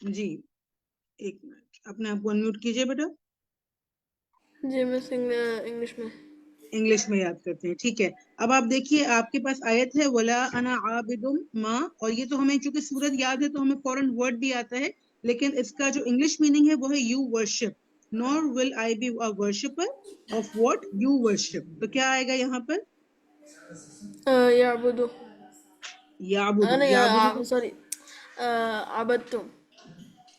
Speaker 3: جی ایک منٹ اپنے آپ کو انمیوٹ کیجئے بیٹا.
Speaker 9: جی میں انگلش میں
Speaker 3: انگلش میں یاد کرتے ہیں. ٹھیک ہے، اب آپ دیکھیے آپ کے پاس آیت ہے وَلَا أَنَا عَابِدٌ مَا، اور یہ تو ہمیں چونکہ سورت یاد ہے تو ہمیں فوراً ورڈ بھی آتا ہے، لیکن اس کا جو انگلش میننگ ہے وہ ہے you worship. Nor will I be a worshipper of what you worship. تو کیا آئے گا یہاں پر؟
Speaker 9: یعبدو.
Speaker 3: یعبدو.
Speaker 9: نہیں
Speaker 3: یعبدو
Speaker 9: سوری، عبدتم.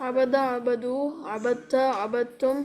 Speaker 9: عبدا عبدوا عبدت عبدتم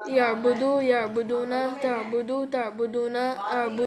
Speaker 9: يعبدوا يعبدون تعبدوا تعبدون أعبد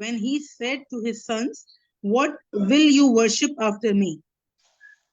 Speaker 3: when he said to his sons what will you worship after me।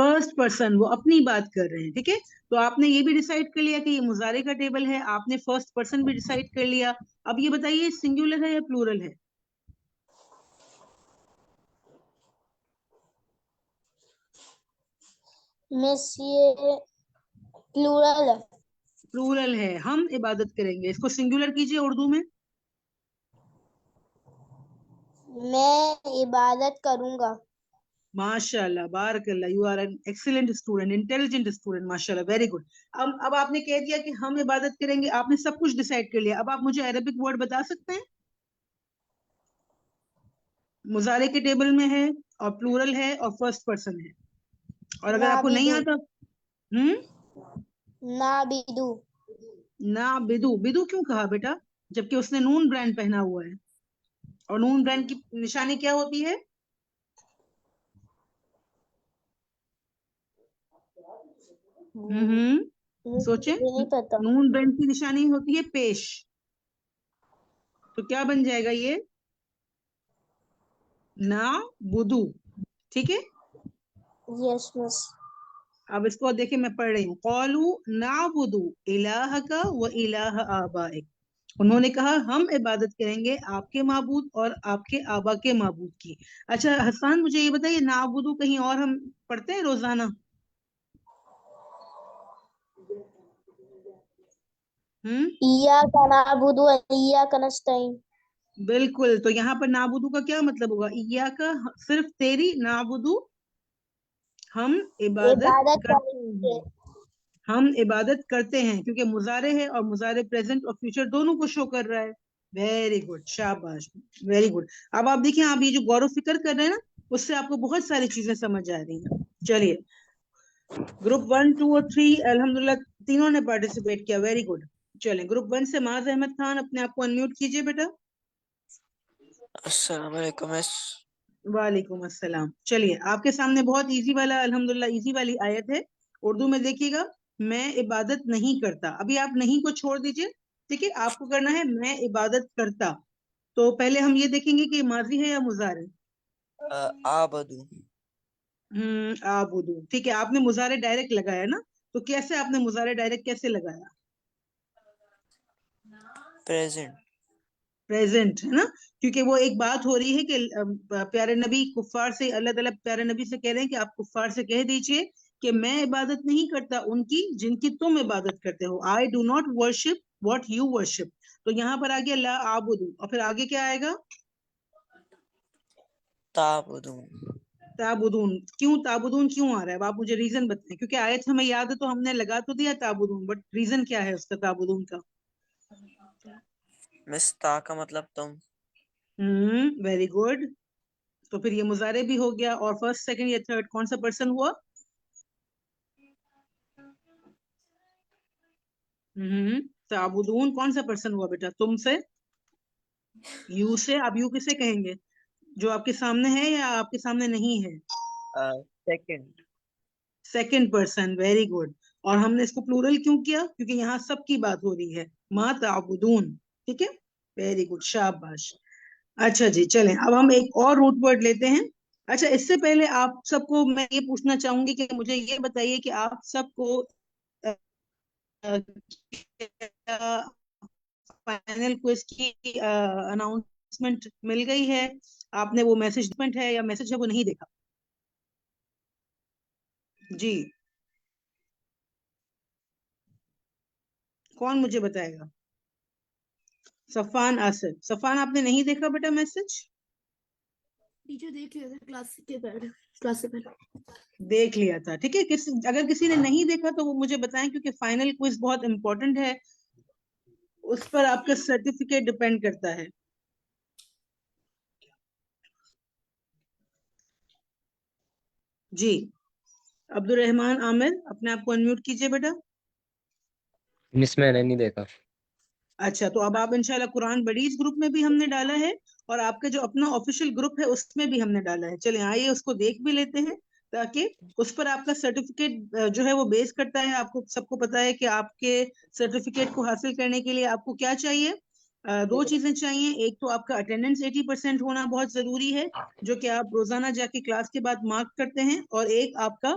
Speaker 3: First person وہ اپنی بات کر رہے ہیں. ٹھیک ہے, تو آپ نے یہ بھی ڈیسائیڈ کر لیا کہ یہ مضارع کا ٹیبل ہے, آپ نے فرسٹ پرسن بھی ڈیسائیڈ کر لیا. اب یہ بتائیے سنگولر ہے یا پلورل ہے؟
Speaker 7: مس یہ پلورل ہے.
Speaker 3: پلورل ہے. ہم عبادت کریں گے, اس کو سنگولر کیجئے اردو میں.
Speaker 7: میں عبادت کروں گا.
Speaker 3: ماشاء اللہ, بارک اللہ, you are an excellent student, intelligent student, ماشاء اللہ, ویری گڈ. اب آپ نے کہہ دیا کہ ہم عبادت کریں گے, آپ نے سب کچھ ڈیسائیڈ کر لیا. اب آپ مجھے عربک ورڈ بتا سکتے ہیں؟ مضارع کے ٹیبل میں ہے اور پلورل ہے اور فرسٹ پرسن ہے, اور اگر آپ کو نہیں آتا
Speaker 7: نعبدو.
Speaker 3: بدو, بدو کیوں کہا بیٹا جبکہ اس نے نون برانڈ پہنا ہوا ہے, اور نون برانڈ کی نشانی کیا ہوتی ہے؟ سوچیں,
Speaker 7: نہیں پتا.
Speaker 3: نون برانڈ کی نشانی ہوتی ہے پیش, تو کیا بن جائے گا یہ؟ نعبدو. ٹھیک ہے,
Speaker 7: یس مس.
Speaker 3: اب اس کو دیکھیں, میں پڑھ رہی ہوں. قالوا نعبد الہک و الہ آبائک, انہوں نے کہا ہم عبادت کریں گے آپ کے معبود اور آپ کے آبا کے معبود کی. اچھا حسان, مجھے یہ بتائیے نعبدو کہیں اور ہم پڑھتے ہیں روزانہ؟
Speaker 7: ایاک نعبد و ایاک نستعین.
Speaker 3: بالکل, تو یہاں پر نعبدو کا کیا مطلب ہوگا؟ ایاک صرف تیری, نعبدو ہم عبادت کرتے ہیں, ہم عبادت کرتے ہیں, کیونکہ مضارع ہے اور مضارع پریزنٹ اور فیوچر دونوں کو شو کر رہا ہے. ویری گڈ, شاباش, ویری گڈ. اب آپ دیکھیں, آپ یہ جو غور و فکر کر رہے ہیں نا, اس سے آپ کو بہت ساری چیزیں سمجھ آ رہی ہیں. چلیے, گروپ 1 2 اور 3 الحمدللہ تینوں نے پارٹیسپیٹ کیا, ویری گڈ. چلیں, گروپ 1 سے معاذ احمد خان, اپنے آپ کو انمیوٹ کیجئے بیٹا.
Speaker 12: السلام علیکم مس.
Speaker 3: وعلیکم السلام. چلیے, آپ کے سامنے بہت ایزی والا, الحمدللہ ایزی والی آیت ہے, اردو میں دیکھیے گا. میں عبادت نہیں کرتا, ابھی آپ نہیں کو چھوڑ دیجئے. ٹھیک ہے, آپ کو کرنا ہے میں عبادت کرتا. تو پہلے ہم یہ دیکھیں گے کہ ماضی ہے یا مضارع.
Speaker 12: آبدو.
Speaker 3: آبدو. ٹھیک ہے, آپ نے مضارع ڈائریکٹ لگایا نا, تو کیسے آپ نے مضارع ڈائریکٹ کیسے لگایا؟
Speaker 12: پریزنٹ.
Speaker 3: پریزنٹ ہے نا, کیونکہ وہ ایک بات ہو رہی ہے کہ پیارے نبی کفار سے, اللہ تعالیٰ پیارے نبی سے کہہ رہے ہیں کہ آپ کفار سے کہہ دیجئے کہ میں عبادت نہیں کرتا ان کی جن کی تم عبادت کرتے ہو. I do not worship what you worship. تو یہاں پر آگے لا اعبد, اور پھر آگے کیا آئے گا؟
Speaker 12: تعبدون.
Speaker 3: تعبدون. کیوں تعبدون کیوں آ رہا ہے؟ اب آپ مجھے ریزن بتائیں, کیونکہ آیت ہمیں یاد ہے تو ہم نے لگا تو دیا تعبدون, بٹ ریزن کیا ہے اس کا تعبدون کا؟
Speaker 12: مس تا کا مطلب تم.
Speaker 3: Very good. تو پھر یہ مضارع بھی ہو گیا, اور فرسٹ سیکنڈ یا تھرڈ کون سا پرسن ہوا؟ تعبدون کون سا پرسن ہوا بیٹا تم سے؟ یو سے. آپ یو کسے کہیں گے؟ جو آپ کے سامنے ہے یا آپ کے سامنے نہیں ہے؟
Speaker 12: Second.
Speaker 3: Second person, very good. اور ہم نے اس کو پلورل کیوں کیا؟ کیونکہ یہاں سب کی بات ہو رہی ہے, ما تعبدون. ٹھیک ہے, ویری گڈ, شاباش. اچھا جی, چلیں اب ہم ایک اور روٹ ورڈ لیتے ہیں. اچھا, اس سے پہلے آپ سب کو میں یہ پوچھنا چاہوں گی کہ مجھے یہ بتائیے کہ آپ سب کو فائنل کوئز کی اناؤنسمنٹ مل گئی ہے؟ آپ نے وہ میسج ہے یا میسج ہے وہ نہیں دیکھا؟ جی, کون مجھے بتائے گا؟ صفان آصف. صفان, آپ نے نہیں دیکھا بیٹا میسج؟
Speaker 9: ٹیچر دیکھ لیا تھا کلاس سے پہلے.
Speaker 3: دیکھ لیا تھا, ٹھیک ہے. اگر کسی نے نہیں دیکھا تو وہ مجھے بتائیں, کیونکہ فائنل کوئز بہت امپورٹنٹ ہے, اس پر آپ کا سرٹیفکیٹ ڈیپینڈ کرتا ہے. جی, عبد الرحمان عامر, اپنے آپ کو انمیوٹ کیجئے بیٹا.
Speaker 11: مس میں نے نہیں دیکھا.
Speaker 3: اچھا, تو اب آپ انشاءاللہ قرآن بڑیز گروپ میں بھی ہم نے ڈالا ہے, اور آپ کا جو اپنا آفیشیل گروپ ہے اس میں بھی ہم نے ڈالا ہے. چلیں آئیے اس کو دیکھ بھی لیتے ہیں, تاکہ اس پر آپ کا سرٹیفکیٹ جو ہے وہ بیس کرتا ہے. آپ کو سب کو پتا ہے کہ آپ کے سرٹیفکیٹ کو حاصل کرنے کے لیے آپ کو کیا چاہیے؟ دو چیزیں چاہیے. ایک تو آپ کا اٹینڈنس 80% ہونا بہت ضروری ہے, جو کہ آپ روزانہ جا کے کلاس کے بعد مارک کرتے ہیں, اور ایک آپ کا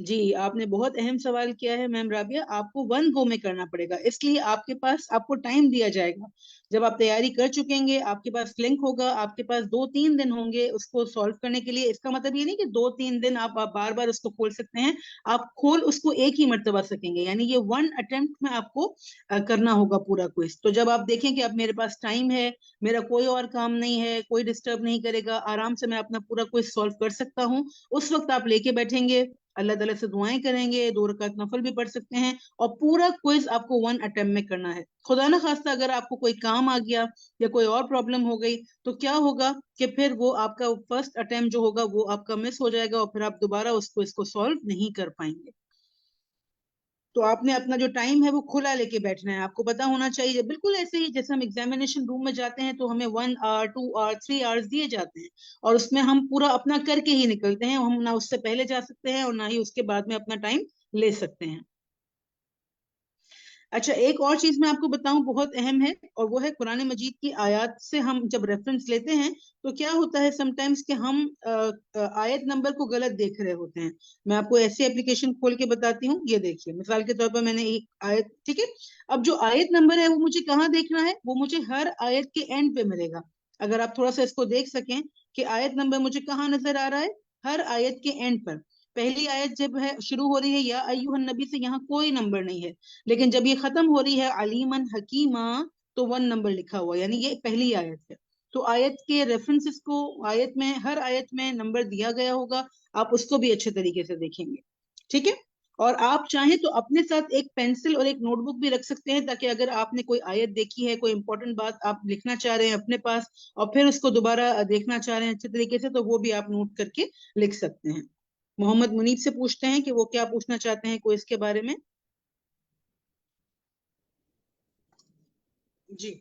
Speaker 3: جی آپ نے بہت اہم سوال کیا ہے میم رابعہ. آپ کو 1 گو میں کرنا پڑے گا، اس لیے آپ کے پاس آپ کو ٹائم دیا جائے گا. جب آپ تیاری کر چکیں گے آپ کے پاس لنک ہوگا، آپ کے پاس 2-3 دن ہوں گے اس کو سالو کرنے کے لیے. اس کا مطلب یہ نہیں کہ 2-3 دن آپ بار بار اس کو کھول سکتے ہیں، آپ کھول اس کو ایک ہی مرتبہ سکیں گے. یعنی یہ 1 اٹمپٹ میں آپ کو کرنا ہوگا پورا کوئز. تو جب آپ دیکھیں کہ اب میرے پاس ٹائم ہے، میرا کوئی اور کام نہیں ہے، کوئی ڈسٹرب نہیں کرے گا، آرام سے میں اپنا پورا کوئز سالو کر سکتا ہوں، اس وقت آپ لے کے بیٹھیں گے، اللہ تعالیٰ سے دعائیں کریں گے، 2 رکعت نفل بھی پڑھ سکتے ہیں، اور پورا کوئز آپ کو 1 اٹمپٹ میں کرنا ہے. خدا نہ خواستہ اگر آپ کو کوئی کام آ گیا یا کوئی اور پرابلم ہو گئی تو کیا ہوگا کہ پھر وہ آپ کا فرسٹ اٹمپٹ جو ہوگا وہ آپ کا مس ہو جائے گا، اور پھر آپ دوبارہ اس کو سالو نہیں کر پائیں گے. تو آپ نے اپنا جو ٹائم ہے وہ کھلا لے کے بیٹھنا ہے. آپ کو پتا ہونا چاہیے بالکل ایسے ہی جیسے ہم ایگزامینیشن روم میں جاتے ہیں تو ہمیں 1 آور 2 آور 3 آورس دیے جاتے ہیں، اور اس میں ہم پورا اپنا کر کے ہی نکلتے ہیں. ہم نہ اس سے پہلے جا سکتے ہیں اور نہ ہی اس کے بعد میں اپنا ٹائم لے سکتے ہیں. اچھا ایک اور چیز میں آپ کو بتاؤں بہت اہم ہے، اور وہ ہے قرآن مجید کی آیات سے ہم جب ریفرنس لیتے ہیں تو کیا ہوتا ہے سم ٹائمز کہ ہم آیت نمبر کو غلط دیکھ رہے ہوتے ہیں. میں آپ کو ایسی اپلیکیشن کھول کے بتاتی ہوں. یہ دیکھیے مثال کے طور پر میں نے ایک آیت، ٹھیک ہے، اب جو آیت نمبر ہے وہ مجھے کہاں دیکھنا ہے؟ وہ مجھے ہر آیت کے اینڈ پہ ملے گا. اگر آپ تھوڑا سا اس کو دیکھ سکیں کہ آیت نمبر مجھے کہاں نظر آ رہا ہے؟ ہر آیت کے اینڈ پر. پہلی آیت جب ہے شروع ہو رہی ہے یا ایھا النبی سے، یہاں کوئی نمبر نہیں ہے، لیکن جب یہ ختم ہو رہی ہے علیمن حکیمہ تو 1 نمبر لکھا ہوا ہے، یعنی یہ پہلی آیت ہے. تو آیت کے ریفرنسز کو آیت میں ہر آیت میں نمبر دیا گیا ہوگا، آپ اس کو بھی اچھے طریقے سے دیکھیں گے. ٹھیک ہے، اور آپ چاہیں تو اپنے ساتھ ایک پینسل اور ایک نوٹ بک بھی رکھ سکتے ہیں، تاکہ اگر آپ نے کوئی آیت دیکھی ہے، کوئی امپورٹنٹ بات آپ لکھنا چاہ رہے ہیں اپنے پاس اور پھر اس کو دوبارہ دیکھنا چاہ رہے ہیں اچھے طریقے سے، تو وہ بھی آپ نوٹ کر کے لکھ سکتے ہیں. محمد منیب سے پوچھتے ہیں کہ وہ کیا پوچھنا چاہتے ہیں کوئی اس کے بارے میں. جی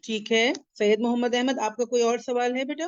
Speaker 3: ٹھیک ہے. سید محمد احمد آپ کا کوئی اور سوال ہے بیٹا؟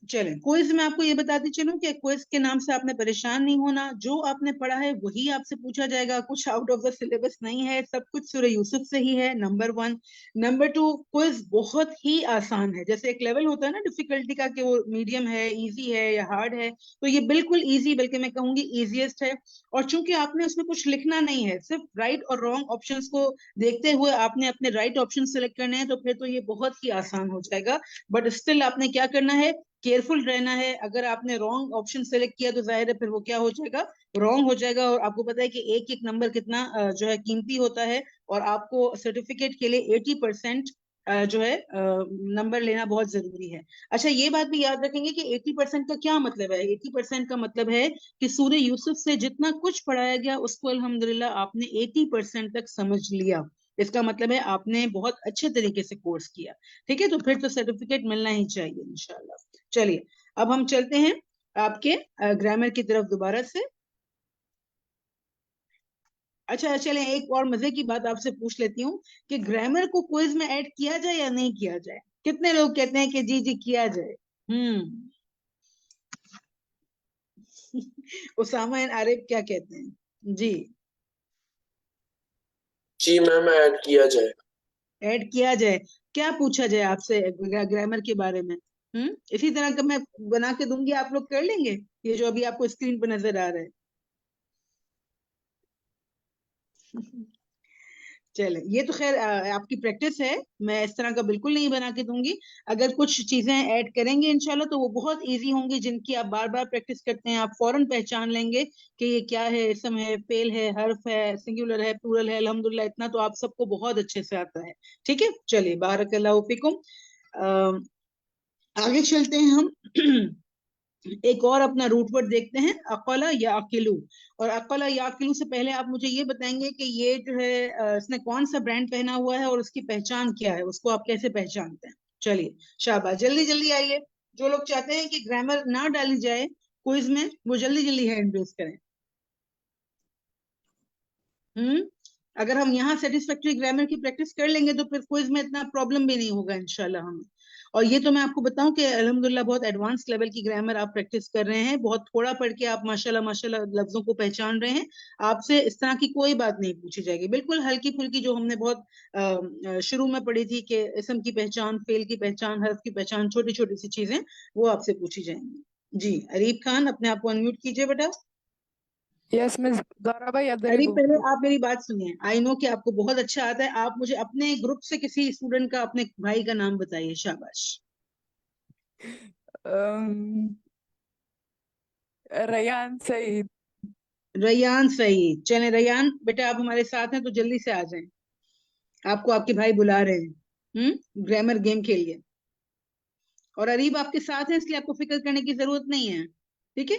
Speaker 3: چلیں کوئز میں آپ کو یہ بتاتی چلوں کہ کوئز کے نام سے آپ نے پریشان نہیں ہونا. جو آپ نے پڑھا ہے وہی آپ سے پوچھا جائے گا، کچھ آؤٹ آف دا سلیبس نہیں ہے، سب کچھ سورہ یوسف سے ہی ہے. نمبر 1. نمبر 2، کوئز بہت ہی آسان ہے. جیسے ایک لیول ہوتا ہے نا ڈیفیکلٹی کا کہ وہ میڈیم ہے، ایزی ہے یا ہارڈ ہے، تو یہ بالکل ایزی، بلکہ میں کہوں گی ایزیسٹ ہے. اور چونکہ آپ نے اس میں کچھ لکھنا نہیں ہے، صرف رائٹ اور رانگ آپشنس کو دیکھتے ہوئے آپ نے اپنے رائٹ آپشن سلیکٹ کرنے ہیں، تو پھر تو یہ بہت ہی آسان ہو جائے گا. بٹ اسٹل آپ نے کیا کرنا ہے؟ کیئرفل رہنا ہے. اگر آپ نے رانگ آپشن سلیکٹ کیا تو ظاہر ہے پھر وہ کیا ہو جائے گا؟ رانگ ہو جائے گا. اور آپ کو پتا ہے کہ ایک ایک نمبر کتنا جو ہے قیمتی ہوتا ہے، اور آپ کو سرٹیفکیٹ کے لیے 80% جو ہے نمبر لینا بہت ضروری ہے. اچھا یہ بات بھی یاد رکھیں گے کہ 80% کا کیا مطلب ہے؟ 80% کا مطلب ہے کہ سورہ یوسف سے جتنا کچھ پڑھایا گیا اس کو الحمدللہ آپ نے 80% تک سمجھ لیا. اس کا مطلب ہے آپ نے بہت اچھے طریقے سے کورس کیا. ٹھیک ہے، تو پھر تو سرٹیفکیٹ ملنا ہی چاہیے انشاءاللہ. چلیے اب ہم چلتے ہیں آپ کے گرامر کی طرف دوبارہ سے. اچھا چلیں ایک اور مزے کی بات آپ سے پوچھ لیتی ہوں کہ گرامر کو کوئز میں ایڈ کیا جائے یا نہیں کیا جائے؟ کتنے لوگ کہتے ہیں کہ جی جی کیا جائے؟ اسامہ عارف کیا کہتے ہیں؟ جی
Speaker 13: جی میم ایڈ کیا جائے.
Speaker 3: ایڈ کیا جائے. کیا پوچھا جائے آپ سے گرامر کے بارے میں؟ اسی طرح کا میں بنا کے دوں گی، آپ لوگ کر لیں گے یہ جو ابھی آپ کو اسکرین پہ نظر آ رہا ہے؟ چلیں یہ تو خیر آپ کی پریکٹس ہے، میں اس طرح کا بالکل نہیں بنا کے دوں گی. اگر کچھ چیزیں ایڈ کریں گے انشاءاللہ تو وہ بہت ایزی ہوں گی، جن کی آپ بار بار پریکٹس کرتے ہیں آپ فوراً پہچان لیں گے کہ یہ کیا ہے، اسم ہے، فعل ہے، حرف ہے، سنگولر ہے، پلورل ہے. الحمدللہ اتنا تو آپ سب کو بہت اچھے سے آتا ہے. ٹھیک ہے چلیے بارک اللہ فیکم. آگے چلتے ہیں ہم ایک اور اپنا روٹ ورڈ دیکھتے ہیں، اقلا یا اقلو. اور اقلا یا اقلو سے پہلے آپ مجھے یہ بتائیں گے کہ یہ جو ہے اس نے کون سا برانڈ پہنا ہوا ہے اور اس کی پہچان کیا ہے، اس کو آپ کیسے پہچانتے ہیں؟ چلیے شاباش، جلدی جلدی آئیے. جو لوگ چاہتے ہیں کہ گرامر نہ ڈالی جائے کوئز میں وہ جلدی جلدی ہینڈ ریز کریں. اگر ہم یہاں سیٹسفیکٹری گرامر کی پریکٹس کر لیں گے تو پھر کوئز میں اتنا پرابلم بھی نہیں ہوگا انشاءاللہ ہمیں. اور یہ تو میں آپ کو بتاؤں کہ الحمدللہ بہت ایڈوانس لیول کی گرامر آپ پریکٹس کر رہے ہیں، بہت تھوڑا پڑھ کے آپ ماشاءاللہ لفظوں کو پہچان رہے ہیں. آپ سے اس طرح کی کوئی بات نہیں پوچھی جائے گی، بالکل ہلکی پھلکی جو ہم نے بہت شروع میں پڑھی تھی کہ اسم کی پہچان، فعل کی پہچان، حرف کی پہچان، چھوٹی چھوٹی سی چیزیں وہ آپ سے پوچھی جائیں گی. جی اریب خان اپنے آپ کو انمیوٹ کیجئے بیٹا.
Speaker 14: Yes, Miss. ضرب
Speaker 3: ارے
Speaker 14: يضرب.
Speaker 3: پہلے آپ میری بات سنیے. آئی نو کہ آپ کو بہت اچھا آتا ہے، آپ مجھے اپنے گروپ سے کسی اسٹوڈنٹ کا، اپنے بھائی کا نام بتائیے. شاباش.
Speaker 14: ریان سعید.
Speaker 3: ریان سعید. چلیں ریان بیٹا آپ ہمارے ساتھ ہیں تو جلدی سے آ جائیں، آپ کو آپ کے بھائی بلا رہے ہیں. گرامر گیم کھیلیے. اور اریب آپ کے ساتھ ہیں اس لیے آپ کو فکر کرنے کی ضرورت نہیں ہے، ٹھیک ہے.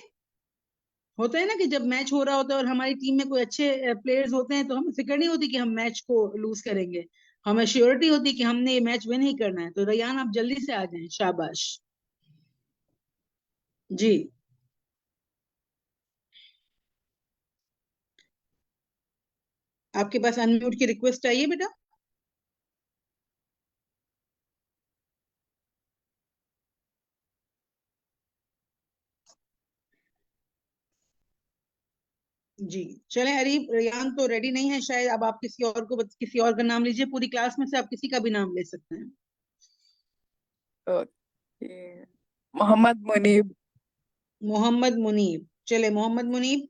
Speaker 3: ہوتا ہے نا کہ جب میچ ہو رہا ہوتا ہے اور ہماری ٹیم میں کوئی اچھے پلیئرز ہوتے ہیں تو ہمیں فکر نہیں ہوتی کہ ہم میچ کو لوز کریں گے، ہمیں شیورٹی ہوتی کہ ہم نے یہ میچ ون ہی کرنا ہے. تو ریان آپ جلدی سے آ جائیں. شاباش. جی آپ کے پاس انمیوٹ کی ریکویسٹ آئیے بیٹا. جی چلیں اریب، ریان تو ریڈی نہیں ہے شاید، اب آپ کسی اور کو، کسی اور کا نام لیجئے. پوری کلاس میں سے آپ کسی کا بھی نام لے سکتے ہیں.
Speaker 14: محمد منیب.
Speaker 3: محمد منیب. چلے محمد منیب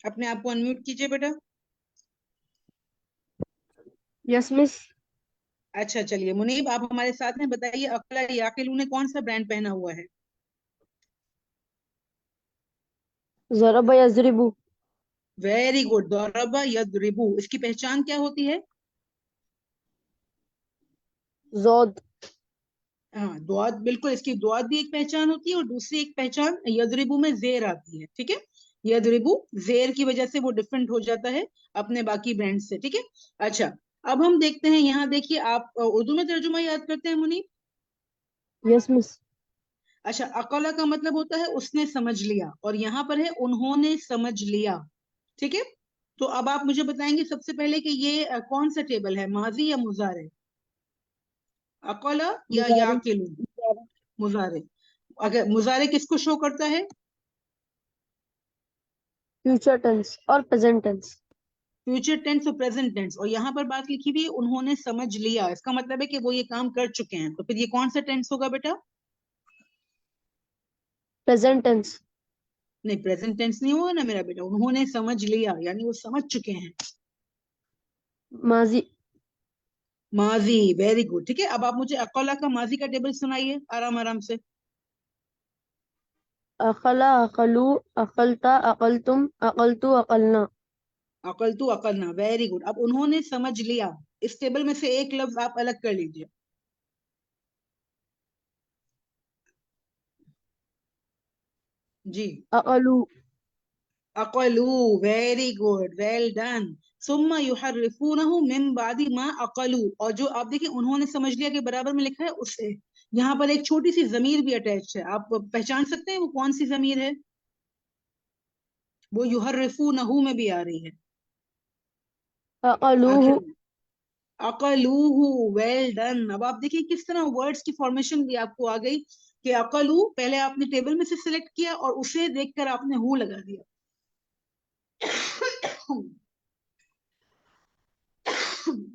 Speaker 3: اپنے آپ کو انمیوٹ کیجئے بیٹا.
Speaker 2: یس مس.
Speaker 3: اچھا چلیے منیب آپ ہمارے ساتھ ہیں. بتائیے اقلا یاقلون نے کون سا برانڈ پہنا ہوا ہے؟
Speaker 2: ضرب یضرب.
Speaker 3: Very good. ضرب یضرب. اس کی پہچان کیا ہوتی ہے؟
Speaker 2: زود.
Speaker 3: ہاں دعات، بالکل اس کی دعات بھی ایک پہچان ہوتی ہے، اور دوسری ایک پہچان یضربو میں زیر آتی ہے. ٹھیک ہے، یضربو زیر کی وجہ سے وہ ڈفرنٹ ہو جاتا ہے اپنے باقی برانڈ سے. ٹھیک ہے. اچھا اب ہم دیکھتے ہیں، یہاں دیکھیے آپ اردو میں ترجمہ یاد کرتے ہیں منیب؟
Speaker 2: یس مس.
Speaker 3: اچھا اقلا کا مطلب ہوتا ہے اس نے سمجھ لیا، اور یہاں پر ہے انہوں نے سمجھ لیا. ٹھیک ہے. تو اب آپ مجھے بتائیں گے سب سے پہلے کہ یہ کون سا ٹیبل ہے، ماضی یا مضارع؟ اقلا یا یاقلون؟ مضارع. اگر مضارع کس کو شو کرتا ہے؟
Speaker 2: فیوچر ٹینس اور پریزنٹ ٹینس.
Speaker 3: فیوچر ٹینس اور پریزنٹ ٹینس. اور یہاں پر بات لکھی ہوئی ہے انہوں نے سمجھ لیا، اس کا مطلب ہے کہ وہ یہ کام کر چکے ہیں. تو پھر یہ کون سا ٹینس ہوگا بیٹا؟
Speaker 2: Present tense.
Speaker 3: نہیں پریزنٹ ٹینس نہیں ہوگا نا میرا بیٹا. انہوں نے سمجھ لیا یعنی وہ سمجھ چکے ہیں.
Speaker 2: ماضی.
Speaker 3: ماضی. Very good. ٹھیک ہے. اب آپ مجھے اقلا کا ماضی کا ٹیبل سنائیے آرام آرام سے.
Speaker 2: اقلا اقلو اقلتا اقلتم اقلتو اقلنا.
Speaker 3: عقلتو عقلنا. Very good. اب انہوں نے سمجھ لیا، اس ٹیبل میں سے ایک لفظ آپ الگ کر لیجئے. جی
Speaker 2: اقلو.
Speaker 3: عقلو. Very good. Well done. ثم یحرفونہ من بعد ما عقلوا. اور جو آپ دیکھیں انہوں نے سمجھ لیا کے برابر میں لکھا ہے اس سے یہاں پر ایک چھوٹی سی ضمیر بھی اٹیچ ہے. آپ پہچان سکتے ہیں وہ کون سی ضمیر ہے؟ وہ یحرفونہ میں بھی آ رہی ہے
Speaker 2: اقلوہ.
Speaker 3: آخر میں. عقلوہ. Well done. اب آپ دیکھیں کس طرح ورڈز کی فارمیشن بھی آپ کو آ گئی کہ عقلو پہلے آپ نے ٹیبل میں سے سلیکٹ کیا اور اسے دیکھ کر آپ نے ہو لگا دیا.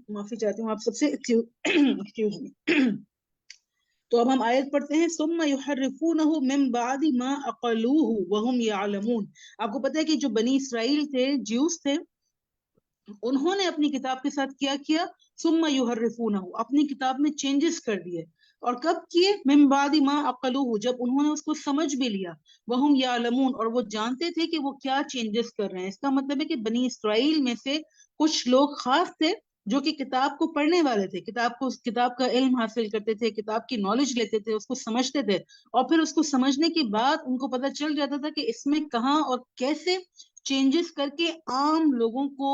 Speaker 3: معافی چاہتی ہوں آپ سب سے. Excuse me. تو اب ہم آیت پڑھتے ہیں ثم یحرفونہ من بعد ما عقلوہ وہم یعلمون. آپ کو پتہ ہے کہ جو بنی اسرائیل تھے، جیوز تھے، انہوں نے اپنی کتاب کے ساتھ کیا کیا؟ ثم یحرفونہ، اپنی کتاب میں چینجز کر دیے. اور کب کیے؟ من بعد ما عقلوہ، جب انہوں نے اس کو سمجھ بھی لیا. وہم یعلمون، اور وہ جانتے تھے کہ وہ کیا چینجز کر رہے ہیں. اس کا مطلب ہے کہ بنی اسرائیل میں سے کچھ لوگ خاص تھے جو کہ کتاب کو پڑھنے والے تھے، کتاب کا علم حاصل کرتے تھے، کتاب کی نالج لیتے تھے، اس کو سمجھتے تھے، اور پھر اس کو سمجھنے کے بعد ان کو پتہ چل جاتا تھا کہ اس میں کہاں اور کیسے چینجز کر کے عام لوگوں کو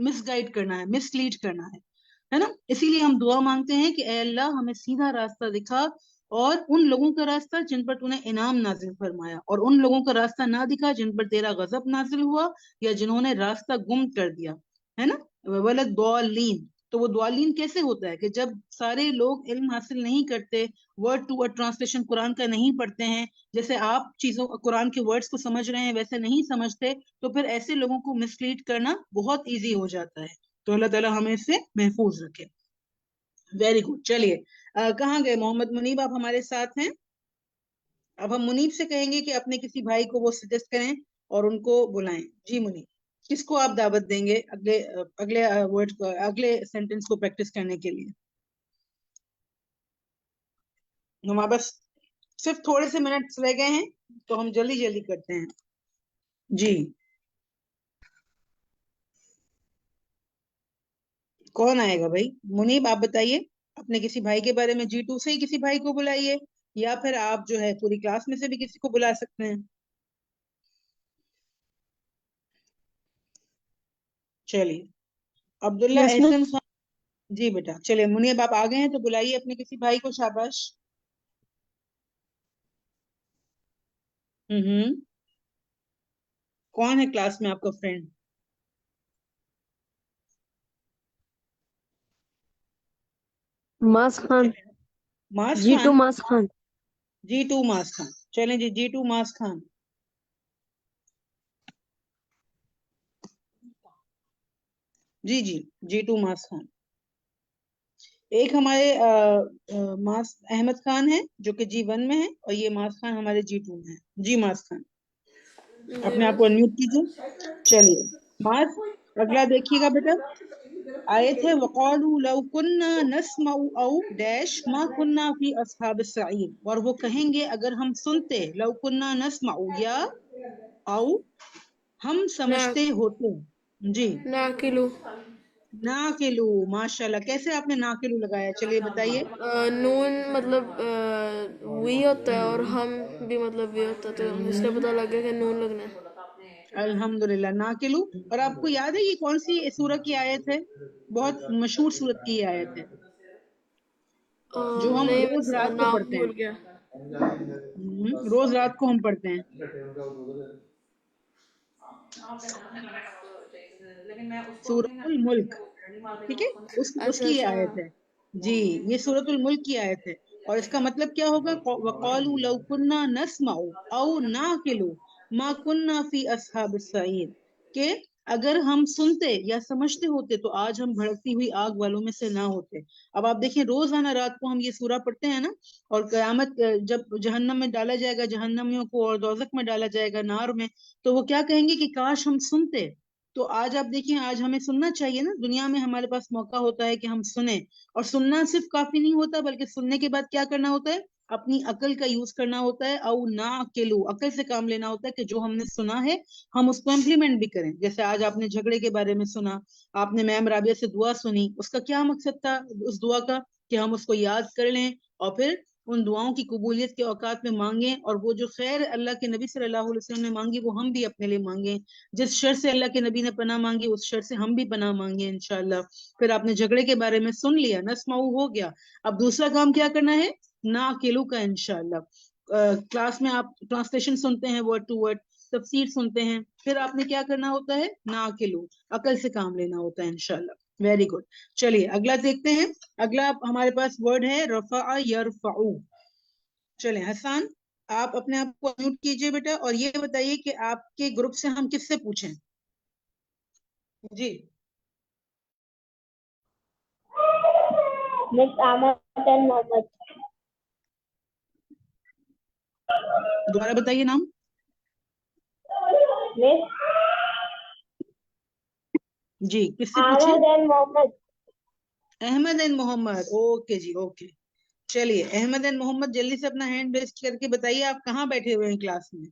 Speaker 3: مس گائیڈ کرنا ہے، مس لیڈ کرنا ہے نا. اسی لیے ہم دعا مانگتے ہیں کہ اے اللہ ہمیں سیدھا راستہ دکھا، اور ان لوگوں کا راستہ جن پر تو نے انعام نازل فرمایا، اور ان لوگوں کا راستہ نہ دکھا جن پر تیرا غضب نازل ہوا یا جنہوں نے راستہ گم کر دیا، ہے نا. وَلَضَّالِّينَ. تو وہ دوالین کیسے ہوتا ہے کہ جب سارے لوگ علم حاصل نہیں کرتے، ورڈ ٹو ورڈ ٹرانسلیشن قرآن کا نہیں پڑھتے ہیں، جیسے آپ چیزوں قرآن کے ورڈز کو سمجھ رہے ہیں ویسے نہیں سمجھتے، تو پھر ایسے لوگوں کو مس لیڈ کرنا بہت ایزی ہو جاتا ہے. تو اللہ تعالیٰ ہمیں اس سے محفوظ رکھے. Very good. چلیے کہاں گئے محمد منیب؟ آپ ہمارے ساتھ ہیں. اب ہم منیب سے کہیں گے کہ اپنے کسی بھائی کو وہ سجیسٹ کریں اور ان کو بلائیں. جی منیب، کس کو آپ دعوت دیں گے اگلے ورڈ کو، اگلے سینٹینس کو پریکٹس کرنے کے لیے؟ ہمارے بس صرف تھوڑے سے منٹس رہ گئے ہیں تو ہم جلدی جلدی کرتے ہیں. جی کون آئے گا بھائی؟ منیب آپ بتائیے. اپنے کسی بھائی کے بارے میں G2 سے ہی کسی بھائی کو بلائیے، یا پھر آپ جو ہے پوری کلاس میں سے بھی کسی کو بلا سکتے ہیں. چلیے عبداللہ
Speaker 2: یس
Speaker 3: احسن
Speaker 2: مس.
Speaker 3: خان. جی بیٹا چلیے منیب آپ آگے ہیں تو بلائیے اپنے کسی بھائی کو. شاباش. کون ہے کلاس میں آپ کا فرینڈ؟
Speaker 2: ماس خان.
Speaker 3: ماس
Speaker 2: G2
Speaker 3: خان.
Speaker 2: ماس خان.
Speaker 3: G2 ماس خان. چلیں جی G2 ماس خان. جی جی G2 ماس خان. ایک ہمارے ماس احمد خان ہے جو کہ G1 میں ہے، اور یہ ماس خان ہمارے G2 میں ہے. جی ماس خان اپنے آپ کو انمیوٹ کیجیے. چلیے ماس اگلا دیکھیے گا بیٹا. آئے تھے وقالوا لو كنا نسمع او ڈیش ما كنا في اصحاب السعیر، اور وہ کہیں گے اگر ہم سنتے، لو كنا نسمع یا او ہم سمجھتے ہوتے. جی
Speaker 9: ناقلو.
Speaker 3: ناقلو. ماشاء اللہ، کیسے آپ نے ناقلو لگایا؟ چلیے بتائیے.
Speaker 9: نون مطلب وی ہوتا ہے اور ہم بھی مطلب وی ہوتا ہے، تو اس سے پتہ لگ گیا کہ نون لگنا ہے.
Speaker 3: الحمدللہ ناقلو. اور آپ کو یاد ہے یہ کون سی سورہ کی آیت ہے؟ بہت مشہور سورت کی یہ آیت ہے جو ہم
Speaker 9: نہیں
Speaker 3: روز رات کو
Speaker 9: نام
Speaker 3: پڑھتے
Speaker 9: بھول
Speaker 3: ہیں.
Speaker 9: گیا.
Speaker 3: روز رات کو ہم پڑھتے ہیں. سورۃ الملک. ٹھیک ہے، اس
Speaker 9: اچھا
Speaker 3: کی یہ
Speaker 9: اچھا.
Speaker 3: آیت ہے. جی یہ سورۃ الملک کی آیت ہے، اور اس کا مطلب کیا ہوگا؟ وَقَالُوا لَوْ كُنَّا نَسْمَعُ أَوْ نَعْقِلُ مَا كُنَّا فِي أَصْحَابِ السَّعِيرِ، کہ اگر ہم سنتے یا سمجھتے ہوتے تو آج ہم بھڑکتی ہوئی آگ والوں میں سے نہ ہوتے. اب آپ دیکھیں روزانہ رات کو ہم یہ سورہ پڑھتے ہیں نا، اور قیامت جب جہنم میں ڈالا جائے گا جہنمیوں کو اور دوزخ میں ڈالا جائے گا نار میں، تو وہ کیا کہیں گے کہ کاش ہم سنتے. تو آج آپ دیکھیں آج ہمیں سننا چاہیے نا. دنیا میں ہمارے پاس موقع ہوتا ہے کہ ہم سنیں، اور سننا صرف کافی نہیں ہوتا بلکہ سننے کے بعد کیا کرنا ہوتا ہے؟ اپنی عقل کا یوز کرنا ہوتا ہے. او ناقلو، عقل سے کام لینا ہوتا ہے کہ جو ہم نے سنا ہے ہم اس کو امپلیمنٹ بھی کریں. جیسے آج آپ نے جھگڑے کے بارے میں سنا، آپ نے میم رابعہ سے دعا سنی، اس کا کیا مقصد تھا اس دعا کا؟ کہ ہم اس کو یاد کر لیں اور پھر ان دعاؤں کی قبولیت کے اوقات میں مانگیں، اور وہ جو خیر اللہ کے نبی صلی اللہ علیہ وسلم نے مانگی وہ ہم بھی اپنے لیے مانگیں. جس شر سے اللہ کے نبی نے پناہ مانگی اس شر سے ہم بھی پناہ مانگیں انشاءاللہ. پھر آپ نے جھگڑے کے بارے میں سن لیا، نسمعو ہو گیا. اب دوسرا کام کیا کرنا ہے؟ ناقلو کا انشاءاللہ. کلاس میں آپ ٹرانسلیشن سنتے ہیں ورڈ ٹو ورڈ، تفسیر سنتے ہیں، پھر آپ نے کیا کرنا ہوتا ہے؟ ناقلو، عقل سے کام لینا ہوتا ہے انشاءاللہ. Very good. چلیے اگلا دیکھتے ہیں. اگلا ہمارے پاس ورڈ ہے رفع یرفعو. چلیں حسان آپ اپنے آپ کو میوٹ کیجئے بیٹا، اور یہ بتائیے کہ آپ کے گروپ سے ہم کس سے پوچھیں؟ جی
Speaker 7: مس آمد محمد.
Speaker 3: دوبارہ بتائیے نام.
Speaker 7: مس
Speaker 3: جی کس سے پوچھیں؟
Speaker 7: آمد محمد.
Speaker 3: احمد اینڈ محمد. اوکے جی اوکے. چلیے احمد اینڈ محمد جلدی سے اپنا ہینڈ ریز کر کے بتائیے آپ کہاں بیٹھے ہوئے ہیں کلاس میں.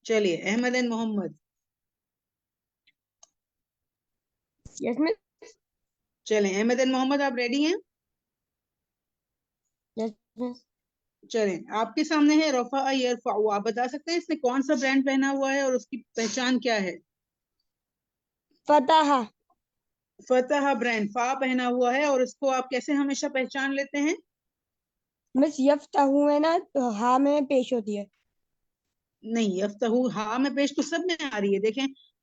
Speaker 3: چلیے احمد اینڈ محمد.
Speaker 2: یس مس.
Speaker 3: چلیں احمد اینڈ محمد آپ ریڈی ہیں؟
Speaker 2: یس مس.
Speaker 3: چلیں آپ کے سامنے ہے رفع یرفع. آپ بتا سکتے ہیں اس نے کون سا برانڈ پہنا ہوا ہے اور اس کی پہچان کیا ہے؟
Speaker 2: فتح.
Speaker 3: فتح برانڈ فا پہنا ہوا ہے، اور اس کو آپ کیسے ہمیشہ پہچان لیتے ہیں؟
Speaker 2: مس یفتح ہے نا تو ہاں میں پیش ہوتی ہے.
Speaker 3: نہیں یفتح ہاں میں پیش تو سب میں آ رہی ہے. دیکھیں